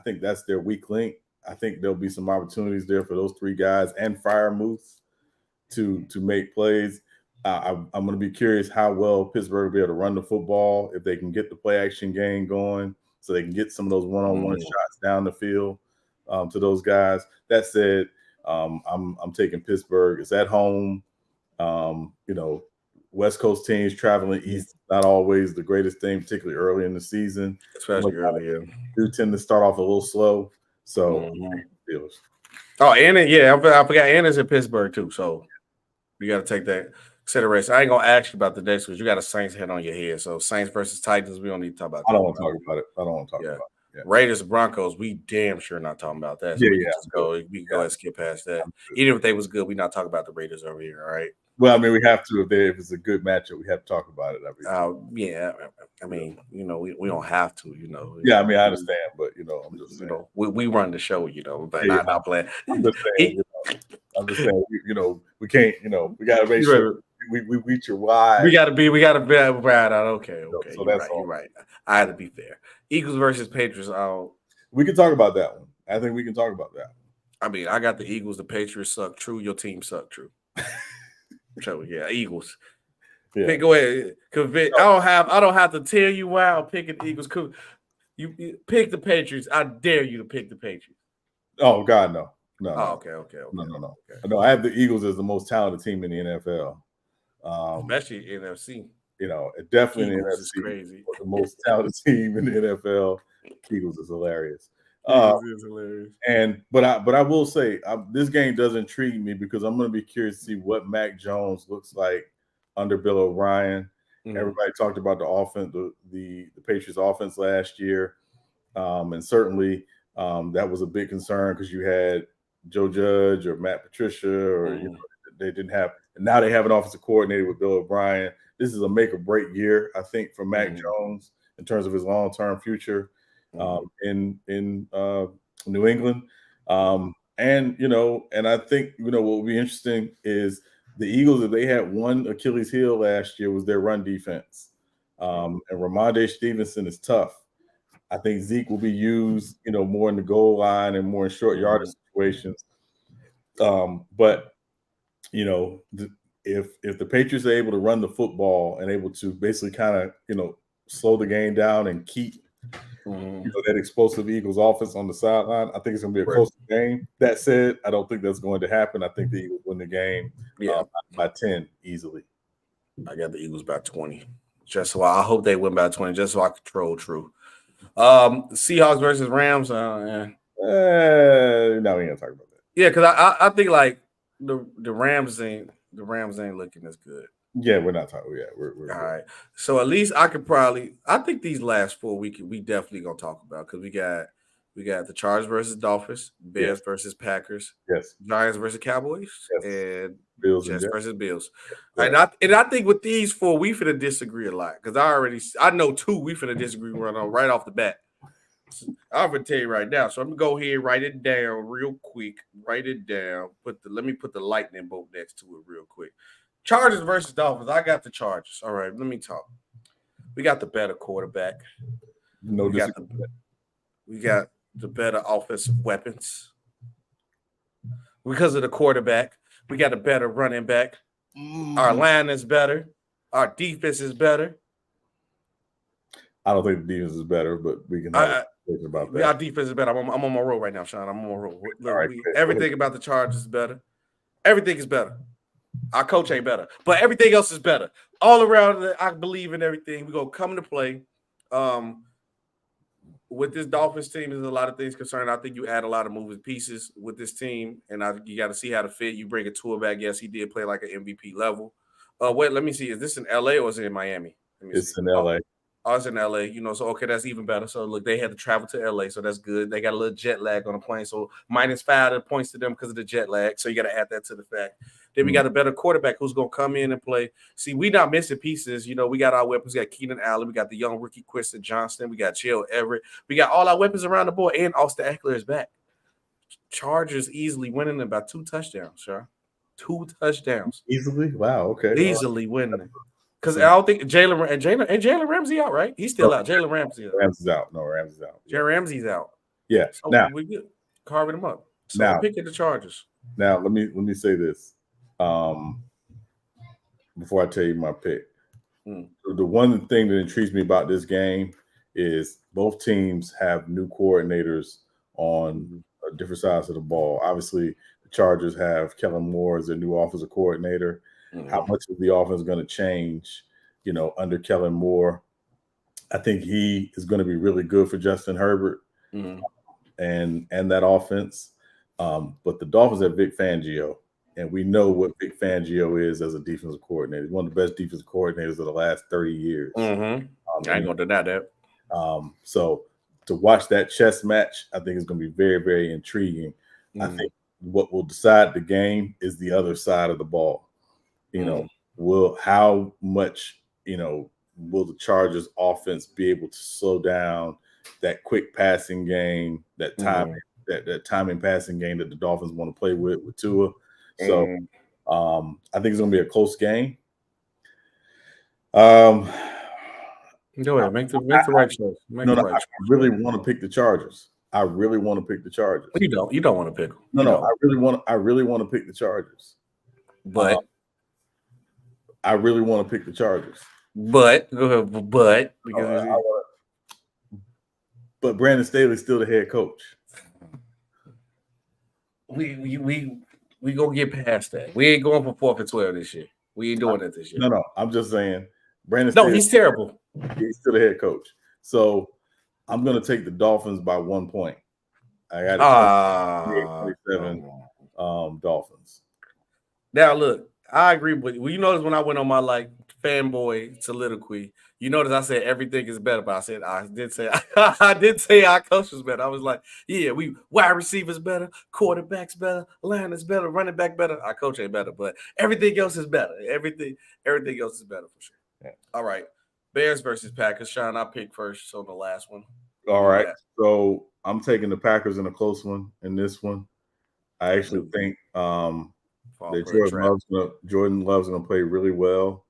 C: think that's their weak link. I think there'll be some opportunities there for those three guys and Freiermuth to make plays. I'm going to be curious how well Pittsburgh will be able to run the football, if they can get the play action game going so they can get some of those one-on-one shots down the field to those guys. That said, I'm taking Pittsburgh. It's at home. West Coast teams traveling east, not always the greatest thing, particularly early in the season.
B: Especially early, yeah.
C: Do tend to start off a little slow. So,
B: Oh, and I forgot Anna's in Pittsburgh too. So you got to take that consideration. I ain't gonna ask you about the next because you got a Saints head on your head. So Saints versus Titans, we don't need to talk about that.
C: I don't want to talk about it. I don't want to talk about it.
B: Yeah. Raiders Broncos, we damn sure not talking about that. So we can go and skip past that. Even if they was good, we not talking about the Raiders over here. All right.
C: Well, I mean, we have to if it's a good matchup, we have to talk about it.
B: I mean, we don't have to,
C: Yeah, I mean, I understand, but I'm just saying.
B: We run the show, but not playing.
C: I'm just saying, we can't, we got to make sure we reach your wide.
B: We got to be right out. Okay.
C: So that's all.
B: You're right. I had to be fair. Eagles versus Patriots.
C: We can talk about that one. I think we can talk about that.
B: I mean, I got the Eagles. The Patriots suck. True. Your team suck. True. So Eagles. Yeah. Go ahead. I don't have to tell you why I'm picking the Eagles. You pick the Patriots. I dare you to pick the Patriots.
C: Oh God, no.
B: Oh, okay.
C: No. Okay. No, I have the Eagles as the most talented team in the NFL.
B: Especially NFC.
C: definitely in the
B: Eagles is
C: NFC,
B: crazy.
C: the most talented team in the NFL. Eagles is hilarious.
B: Eagles is hilarious.
C: But I will say this game does intrigue me because I'm going to be curious to see what Mac Jones looks like under Bill O'Brien. Everybody talked about the offense, the Patriots offense last year, and certainly that was a big concern because you had Joe Judge or Matt Patricia, or they didn't have, and now they have an offensive coordinator with Bill O'Brien. This is a make or break year, I think, for Mac Jones in terms of his long-term future in New England. And I think what will be interesting is the Eagles, if they had one Achilles heel last year, was their run defense. And Ramondre Stevenson is tough. I think Zeke will be used, more in the goal line and more in short yardage situations. But if the Patriots are able to run the football and able to basically kind of, slow the game down and keep that explosive Eagles offense on the sideline, I think it's going to be a close game. That said, I don't think that's going to happen. I think the Eagles win the game by 10 easily.
B: I got the Eagles by 20. I hope they win by 20, just so I control true. Seahawks versus Rams.
C: No, we ain't gonna talk about that.
B: Yeah, because I think like the Rams ain't looking as good.
C: Yeah, we're not talking. Yeah, we're
B: all right. So at least I think these last 4 we definitely gonna talk about because we got the Chargers versus Dolphins, Bears versus Packers, Giants versus Cowboys, and
C: Bills
B: Jets versus Bills.
C: Yeah.
B: And I think with these 4 we finna disagree a lot because I know 2 we finna disagree right off the bat. I'm gonna tell you right now. So I'm gonna go ahead and write it down real quick. Write it down. Let me put the lightning bolt next to it real quick. Chargers versus Dolphins. I got the Chargers. All right, let me talk. We got the better quarterback.
C: No,
B: we got the better offensive weapons. Because of the quarterback, we got a better running back. Our line is better. Our defense is better.
C: I don't think the defense is better, but we can have a about that.
B: Our defense is better. I'm on my roll right now, Sean. I'm on my roll. Look, everything about the Chargers is better. Everything is better. Our coach ain't better, but everything else is better. All around, I believe in everything. We're going to come into play. With this Dolphins team, there's a lot of things concerned. I think you add a lot of moving pieces with this team, and you got to see how to fit. You bring a Tua back. Yes, he did play like an MVP level. Wait, let me see. Is this in L.A. or is it in Miami?
C: It's in L.A.
B: I was in LA, so okay, that's even better. So look, they had to travel to LA, so that's good. They got a little jet lag on the plane, so -5 points to them because of the jet lag. So you got to add that to the fact. Then we got a better quarterback who's gonna come in and play. See, we not missing pieces. We got our weapons. We got Keenan Allen. We got the young rookie Quinton Johnston. We got Chill Everett. We got all our weapons around the board, and Austin Eckler is back. Chargers easily winning about 2 touchdowns, sure. 2 touchdowns.
C: Easily? Wow. Okay.
B: Easily winning. Because I don't think Jalen Ramsey out, right? He's still out. Jalen Ramsey out.
C: Ramsey's out. No, Ramsey's out.
B: Jalen Ramsey's out.
C: Yeah.
B: So
C: now
B: we good. Carving him up. So
C: now,
B: I'm picking the Chargers.
C: Now let me say this. Before I tell you my pick. The one thing that intrigues me about this game is both teams have new coordinators on different sides of the ball. Obviously, the Chargers have Kellen Moore as their new offensive coordinator. How much of the offense is going to change, under Kellen Moore? I think he is going to be really good for Justin Herbert and that offense. But the Dolphins have Vic Fangio, and we know what Vic Fangio is as a defensive coordinator. He's one of the best defensive coordinators of the last 30 years.
B: I ain't going to deny that.
C: So to watch that chess match, I think is going to be very, very intriguing. I think what will decide the game is the other side of the ball. How much, will the Chargers offense be able to slow down that quick passing game, that time, that timing passing game that the Dolphins want to play with Tua. So I think it's going to be a close game.
B: Go ahead, make the right choice.
C: I really want to pick the Chargers. I really want to pick the Chargers.
B: You don't want to pick them.
C: No, I really want to pick the Chargers.
B: But
C: I really want to pick the Chargers.
B: But
C: Brandon Staley's still the head coach.
B: We gonna get past that. We ain't going for 4 for 12 this year. We ain't doing it this year.
C: No, I'm just saying Brandon
B: No,
C: Staley,
B: he's terrible.
C: he's still the head coach. So I'm going to take the Dolphins by 1 point. I got 27 Dolphins.
B: Now, look, I agree with you. Well, you notice when I went on my like fanboy soliloquy, you notice I said everything is better, but I did say I did say our coach was better. I was like, yeah, we wide receivers better, quarterbacks better, line's better, running back better. Our coach ain't better, but everything else is better. Everything else is better for sure. Yeah. All right. Bears versus Packers. Sean, I picked first on the last one.
C: All right. So I'm taking the Packers in a close one in this one. I actually think that Jordan Love's gonna play really well.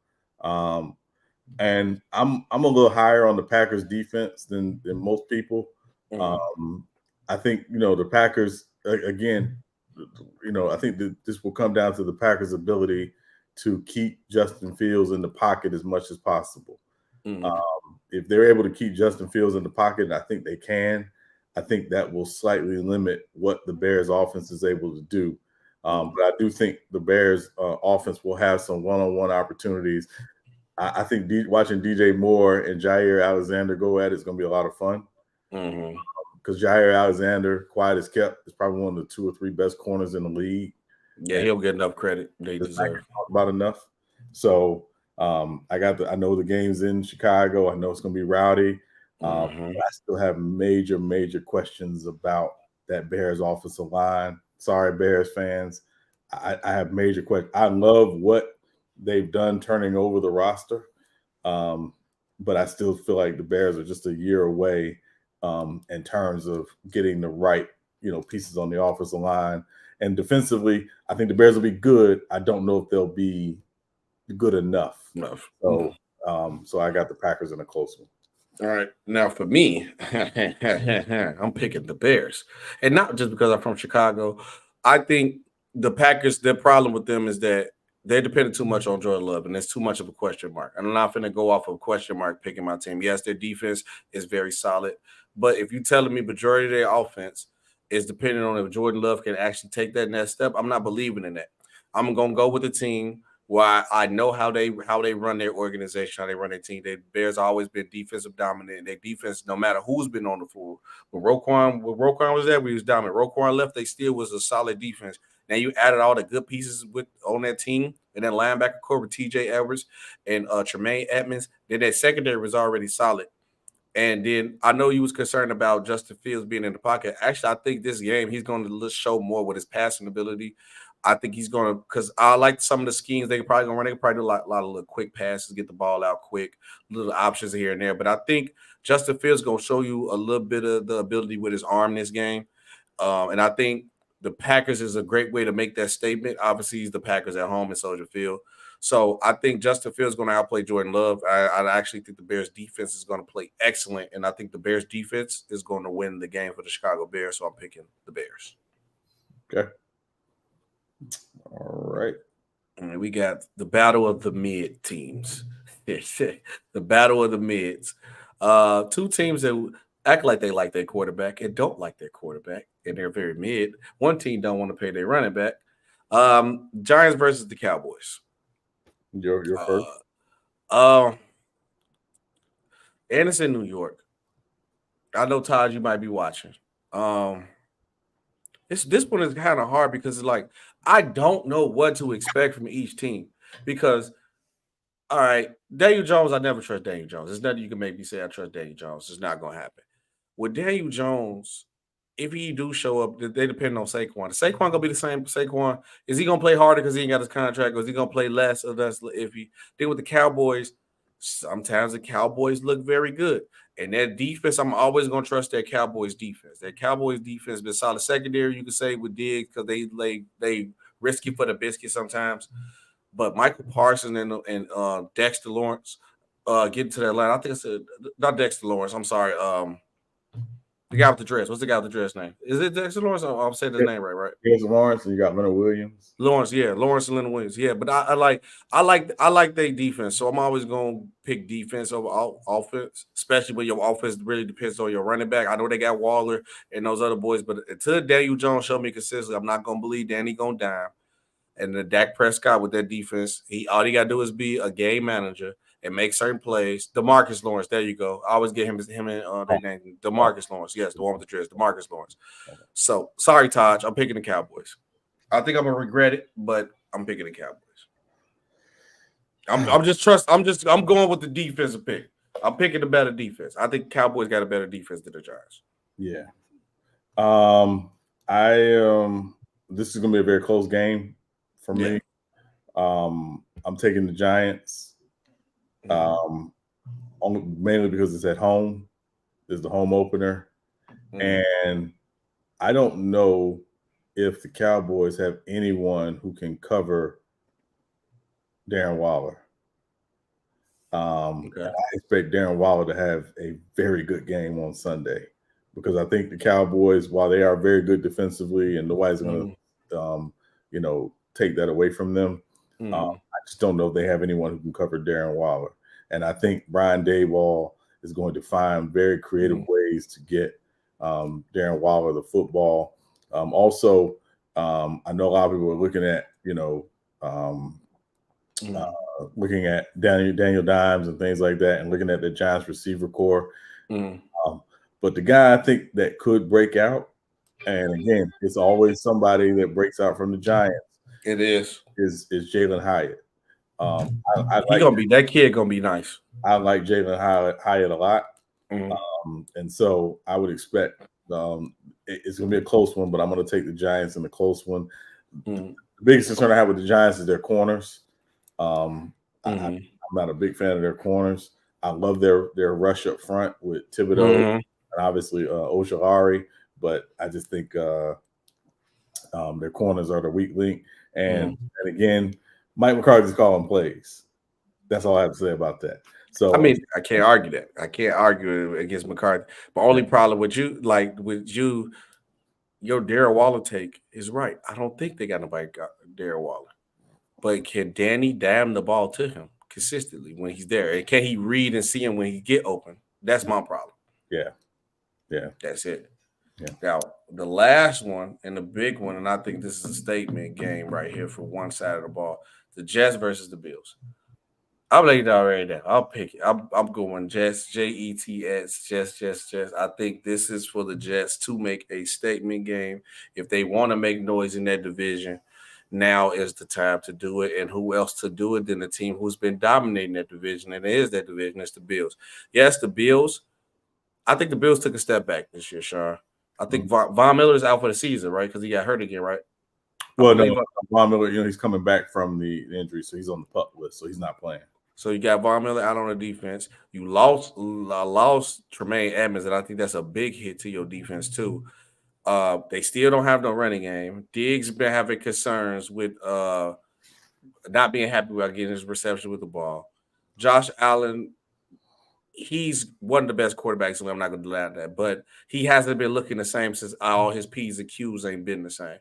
C: And I'm a little higher on the Packers defense than most people. I think the Packers again. I think that this will come down to the Packers' ability to keep Justin Fields in the pocket as much as possible. If they're able to keep Justin Fields in the pocket, and I think they can, I think that will slightly limit what the Bears' offense is able to do. But I do think the Bears' offense will have some one-on-one opportunities. I think watching DJ Moore and Jair Alexander go at it is going to be a lot of fun. Because Jair Alexander, quiet as kept, is probably one of the 2 or 3 best corners in the league.
B: Yeah, he'll get enough credit they deserve.
C: About enough. So I know the game's in Chicago. I know it's going to be rowdy. But I still have major questions about that Bears offensive line. Sorry, Bears fans. I have major questions. I love what they've done turning over the roster, but I still feel like the Bears are just a year away in terms of getting the right pieces on the offensive line. And defensively, I think the Bears will be good. I don't know if they'll be good enough. So I got the Packers in a close one.
B: All right. Now for me, I'm picking the Bears. And not just because I'm from Chicago. I think the Packers, their problem with them is that they're dependent too much on Jordan Love, and there's too much of a question mark. I'm not going to go off of a question mark picking my team. Yes, their defense is very solid. But if you're telling me majority of their offense is dependent on if Jordan Love can actually take that next step, I'm not believing in that. I'm going to go with the team where I know how they run their organization, how they run their team. The Bears always been defensive dominant. Their defense, no matter who's been on the floor. When Roquan was there, we was dominant. Roquan left, they still was a solid defense. Now you added all the good pieces on that team, and then linebacker core with T.J. Edwards and Tremaine Edmonds. Then that secondary was already solid. And then I know you was concerned about Justin Fields being in the pocket. Actually, I think this game he's going to show more with his passing ability. I think he's going to, because I like some of the schemes they probably going to run. They can probably do a lot of little quick passes, get the ball out quick, little options here and there. But I think Justin Fields going to show you a little bit of the ability with his arm in this game. And I think the Packers is a great way to make that statement. Obviously, he's the Packers at home in Soldier Field. So I think Justin Fields is going to outplay Jordan Love. I actually think the Bears defense is going to play excellent. And I think the Bears defense is going to win the game for the Chicago Bears. So I'm picking the Bears.
C: Okay. All right.
B: And we got the battle of the mid teams. The battle of the mids. 2 teams that act like they like their quarterback and don't like their quarterback, and they're very mid. One team don't want to pay their running back. Giants versus the Cowboys.
C: Your first.
B: And it's in New York. I know, Todd, you might be watching. This one is kind of hard because it's like I don't know what to expect from each team because, all right, Daniel Jones, I never trust Daniel Jones. There's nothing you can make me say I trust Daniel Jones. It's not going to happen. With Daniel Jones, if he do show up, they depend on Saquon. Is Saquon going to be the same Saquon? Is he going to play harder because he ain't got his contract, or is he going to play less or less iffy? Then with the Cowboys, sometimes the Cowboys look very good. And that defense, I'm always going to trust that Cowboys defense. That Cowboys defense been solid secondary, you could say, with Diggs because they risky for the biscuit sometimes. But Michael Parsons and Dexter Lawrence getting to that line. I think it's not Dexter Lawrence. I'm sorry. The guy with the dress. What's the guy with the dress name? Is it Dexter Lawrence? I'm saying his name right?
C: Dexter Lawrence, and you got Leonard Williams.
B: Lawrence and Leonard Williams. Yeah, but I like their defense. So I'm always gonna pick defense over offense, especially when your offense really depends on your running back. I know they got Waller and those other boys, but until Daniel Jones show me consistently, I'm not gonna believe Danny gonna dime. And the Dak Prescott with that defense, all he gotta do is be a game manager and make certain plays. DeMarcus Lawrence, there you go. I always get him and their name. DeMarcus Lawrence, yes, the one with the dress, DeMarcus Lawrence. So sorry, Taj, I'm picking the Cowboys. I think I'm gonna regret it, but I'm picking the Cowboys. I'm going with the defensive pick. I'm picking the better defense. I think Cowboys got a better defense than the Giants.
C: Yeah. This is gonna be a very close game for me. I'm taking the Giants. Mainly because it's at home. It's the home opener. And I don't know if the Cowboys have anyone who can cover Darren Waller. I expect Darren Waller to have a very good game on Sunday because I think the Cowboys, while they are very good defensively and nobody's going to, take that away from them, I just don't know if they have anyone who can cover Darren Waller. And I think Brian Daboll is going to find very creative ways to get Darren Waller the football. Also, I know a lot of people are looking at, looking at Daniel Dimes and things like that and looking at the Giants receiver core. But the guy I think that could break out, and again, it's always somebody that breaks out from the Giants.
B: It is
C: Jalen Hyatt.
B: That kid gonna be nice.
C: I like Jalen Hyatt a lot. And so I would expect it's going to be a close one, but I'm going to take the Giants in the close one. The biggest concern I have with the Giants is their corners. I'm not a big fan of their corners. I love their rush up front with Thibodeau and obviously Ojulari, but I just think their corners are the weak link. And again, Mike McCarthy's calling plays. That's all I have to say about that. So
B: I mean, I can't argue that. I can't argue against McCarthy. The only problem with you, your Darren Waller take is right. I don't think they got nobody got Darren Waller. But can Danny dam the ball to him consistently when he's there? And can he read and see him when he get open? That's my problem.
C: Yeah.
B: That's it.
C: Yeah.
B: Now, the last one and the big one, and I think this is a statement game right here for one side of the ball, the Jets versus the Bills. I'm laying down right now. I'll pick it. I'm going Jets, Jets, Jets. I think this is for the Jets to make a statement game. If they want to make noise in that division, now is the time to do it. And who else to do it than the team who's been dominating that division? And it is that division. It's the Bills. Yes, the Bills. I think the Bills took a step back this year, Sean. I think Von Miller's out for the season, right? Because he got hurt again, right?
C: Well, no, Von Miller, he's coming back from the injury, so he's on the PUP list, so he's not playing.
B: So you got Von Miller out on the defense. You lost Tremaine Edmonds, and I think that's a big hit to your defense too. They still don't have no running game. Diggs been having concerns with not being happy about getting his reception with the ball. Josh Allen, he's one of the best quarterbacks, so I'm not going to deny that. But he hasn't been looking the same since all his P's and Q's ain't been the same.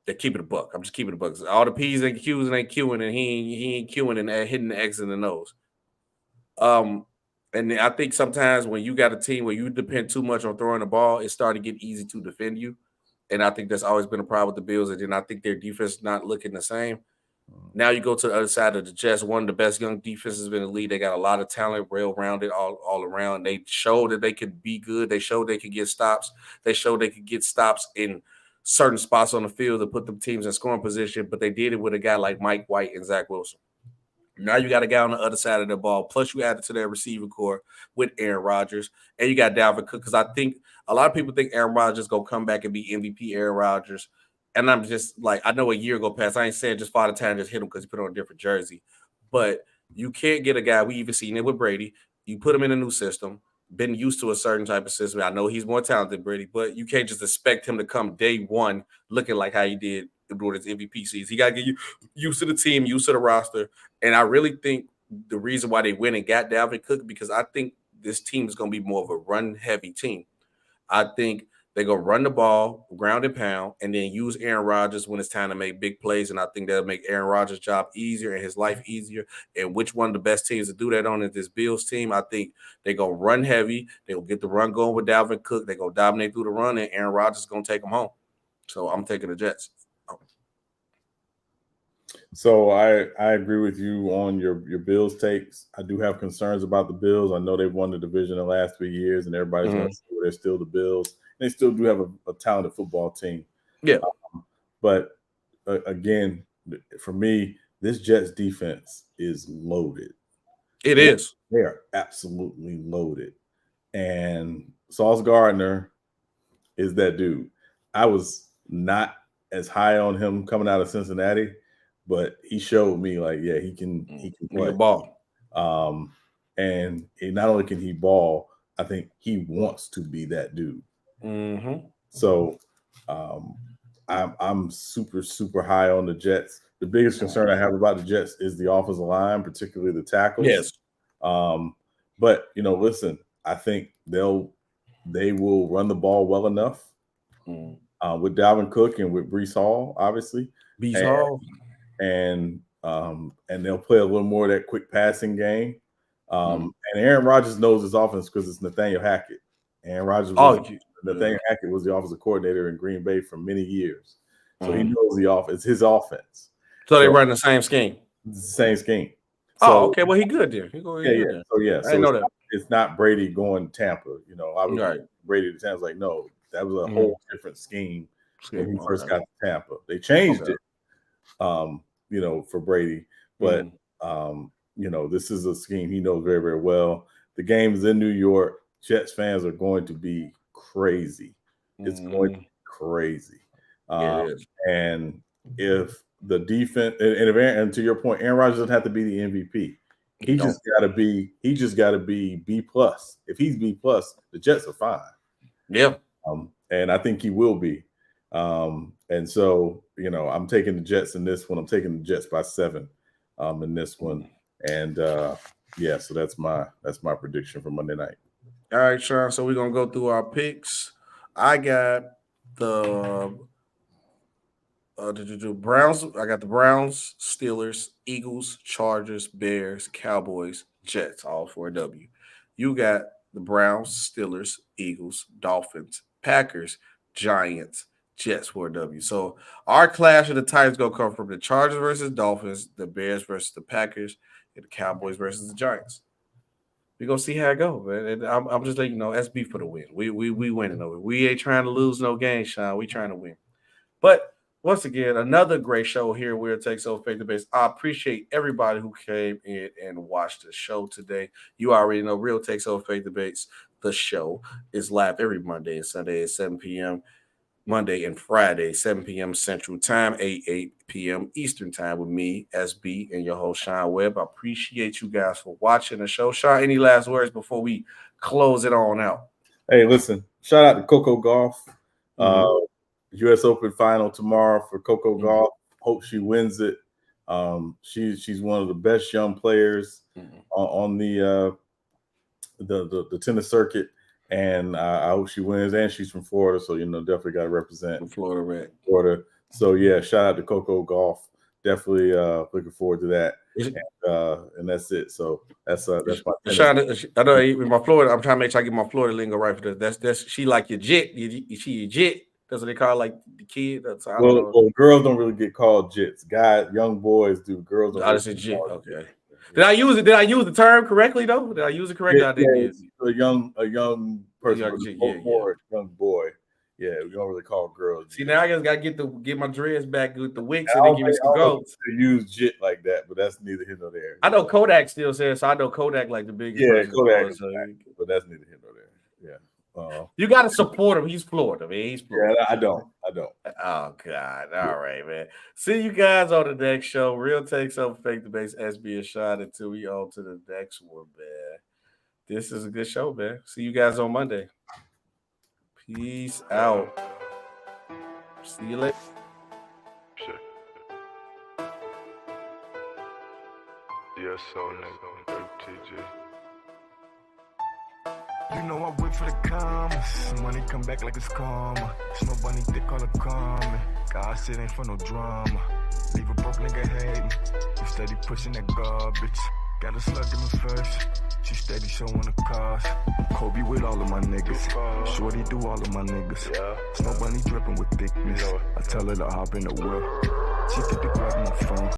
B: They're keeping a buck. I'm just keeping a buck. All the P's and Q's ain't queuing, and he ain't queuing and hitting the X and the nose. And I think sometimes when you got a team where you depend too much on throwing the ball, it's starting to get easy to defend you. And I think that's always been a problem with the Bills. And then I think their defense is not looking the same. Now you go to the other side of the Jets, one of the best young defenses in the league. They got a lot of talent, well-rounded all around. They showed that they could be good. They showed they could get stops. They showed they could get stops in certain spots on the field to put the teams in scoring position, but they did it with a guy like Mike White and Zach Wilson. Now you got a guy on the other side of the ball, plus you added to their receiver core with Aaron Rodgers, and you got Dalvin Cook, because I think a lot of people think Aaron Rodgers going to come back and be MVP Aaron Rodgers. And I'm just like, I know a year ago past, I ain't saying just Father Time just hit him because he put on a different jersey. But you can't get a guy, we even seen it with Brady. You put him in a new system, been used to a certain type of system. I know he's more talented than Brady, but you can't just expect him to come day one looking like how he did during his MVP season. He got to get used to the team, used to the roster. And I really think the reason why they went and got Dalvin Cook, because I think this team is going to be more of a run-heavy team. I think they're going to run the ball, ground and pound, and then use Aaron Rodgers when it's time to make big plays. And I think that'll make Aaron Rodgers' job easier and his life easier. And which one of the best teams to do that on is this Bills team. I think they're going to run heavy. They'll get the run going with Dalvin Cook. They're going to dominate through the run, and Aaron Rodgers is going to take them home. So I'm taking the Jets.
C: So I agree with you on your Bills takes. I do have concerns about the Bills. I know they've won the division the last 3 years, and everybody's going to say they're still the Bills. They still do have a talented football team.
B: Yeah.
C: But again, for me, this Jets defense is loaded.
B: It is.
C: They are absolutely loaded. And Sauce Gardner is that dude. I was not as high on him coming out of Cincinnati, but he showed me he can play
B: ball.
C: And not only can he ball, I think he wants to be that dude.
B: Mm-hmm.
C: So I'm super, super high on the Jets. The biggest concern I have about the Jets is the offensive line, particularly the tackles.
B: Yes.
C: But listen, I think they will run the ball well enough with Dalvin Cook and with Breece Hall, obviously. And they'll play a little more of that quick passing game. And Aaron Rodgers knows his offense because it's Nathaniel Hackett. Aaron Rodgers Nathaniel Hackett was the offensive coordinator in Green Bay for many years. So he knows the offense. It's his offense.
B: So they run the same scheme?
C: The same scheme.
B: So, okay. Well, he good there.
C: So, I didn't know that. It's not Brady going to Tampa. Brady to Tampa's like, no, that was a whole different scheme when he first got to Tampa. They changed it, for Brady. But, this is a scheme he knows very, very well. The game is in New York. Jets fans are going to be crazy. It's going to be crazy. And if the defense and to your point, Aaron Rodgers doesn't have to be the MVP. He just got to be B+. If he's B+, the Jets are fine.
B: Yeah.
C: And I think he will be. And so, I'm taking the Jets in this one. I'm taking the Jets by 7 in this one. And so that's my prediction for Monday night.
B: All right, Sean. So we're gonna go through our picks. I got the Browns. I got the Browns, Steelers, Eagles, Chargers, Bears, Cowboys, Jets, all for a W. You got the Browns, Steelers, Eagles, Dolphins, Packers, Giants, Jets for a W. So our clash of the Titans gonna come from the Chargers versus Dolphins, the Bears versus the Packers, and the Cowboys versus the Giants. We're gonna see how it goes, man. And I'm just letting you know, SB for the win. We winning over. We ain't trying to lose no game, Sean. We trying to win. But once again, another great show here. Real Takes Over Fake Debates. I appreciate everybody who came in and watched the show today. You already know Real Takes Over Fake Debates. The show is live every Monday and Sunday at 7 p.m. Monday and Friday, 7 p.m. Central Time, 8 p.m. Eastern Time with me, SB, and your host, Sean Webb. I appreciate you guys for watching the show. Sean, any last words before we close it on out?
C: Hey, listen, shout out to Coco Golf. U.S. Open final tomorrow for Coco Golf. Hope she wins it. She's one of the best young players on the tennis circuit. And I hope she wins. And she's from Florida, so definitely got to represent
B: Florida.
C: So shout out to Coco Golf. Definitely looking forward to that. And that's it. So that's my tennis.
B: I know with my Florida. I'm trying to make sure I get my Florida lingo right for this. That's she like your jit. She your jit. That's what they call like the kid.
C: Well, girls don't really get called jits. Guys, young boys do. Girls don't.
B: Really jit. Okay. Did I use it? Did I use the term correctly though? Did I use it correctly? I didn't.
C: A young person, young boy. Yeah, we don't really call girls.
B: See, now I just gotta get my dreads back with the wigs and give me some goats.
C: To use jit like that, but that's neither here nor there.
B: I know Kodak still says so. I know Kodak like the biggest.
C: Yeah, Kodak, but that's neither here nor there. Yeah.
B: You got to support him. He's Florida, man. He's Florida.
C: Yeah, I don't.
B: Oh, God. All right, man. See you guys on the next show. Real Takes Over Fake Debates. SB and Sean until we on to the next one, man. This is a good show, man. See you guys on Monday. Peace out. See you later.
D: Yes, so TG.
E: You know I wait for the commas. Money come back like it's karma. Snow bunny thick all the common. God said ain't for no drama. Leave a broke nigga hating. You steady pushing that garbage. Got a slug in my first. She steady showing the cars. Kobe with all of my niggas. Shorty do all of my niggas. Snow bunny dripping with thickness. I tell her to hop in the whip. She get to grab my phone.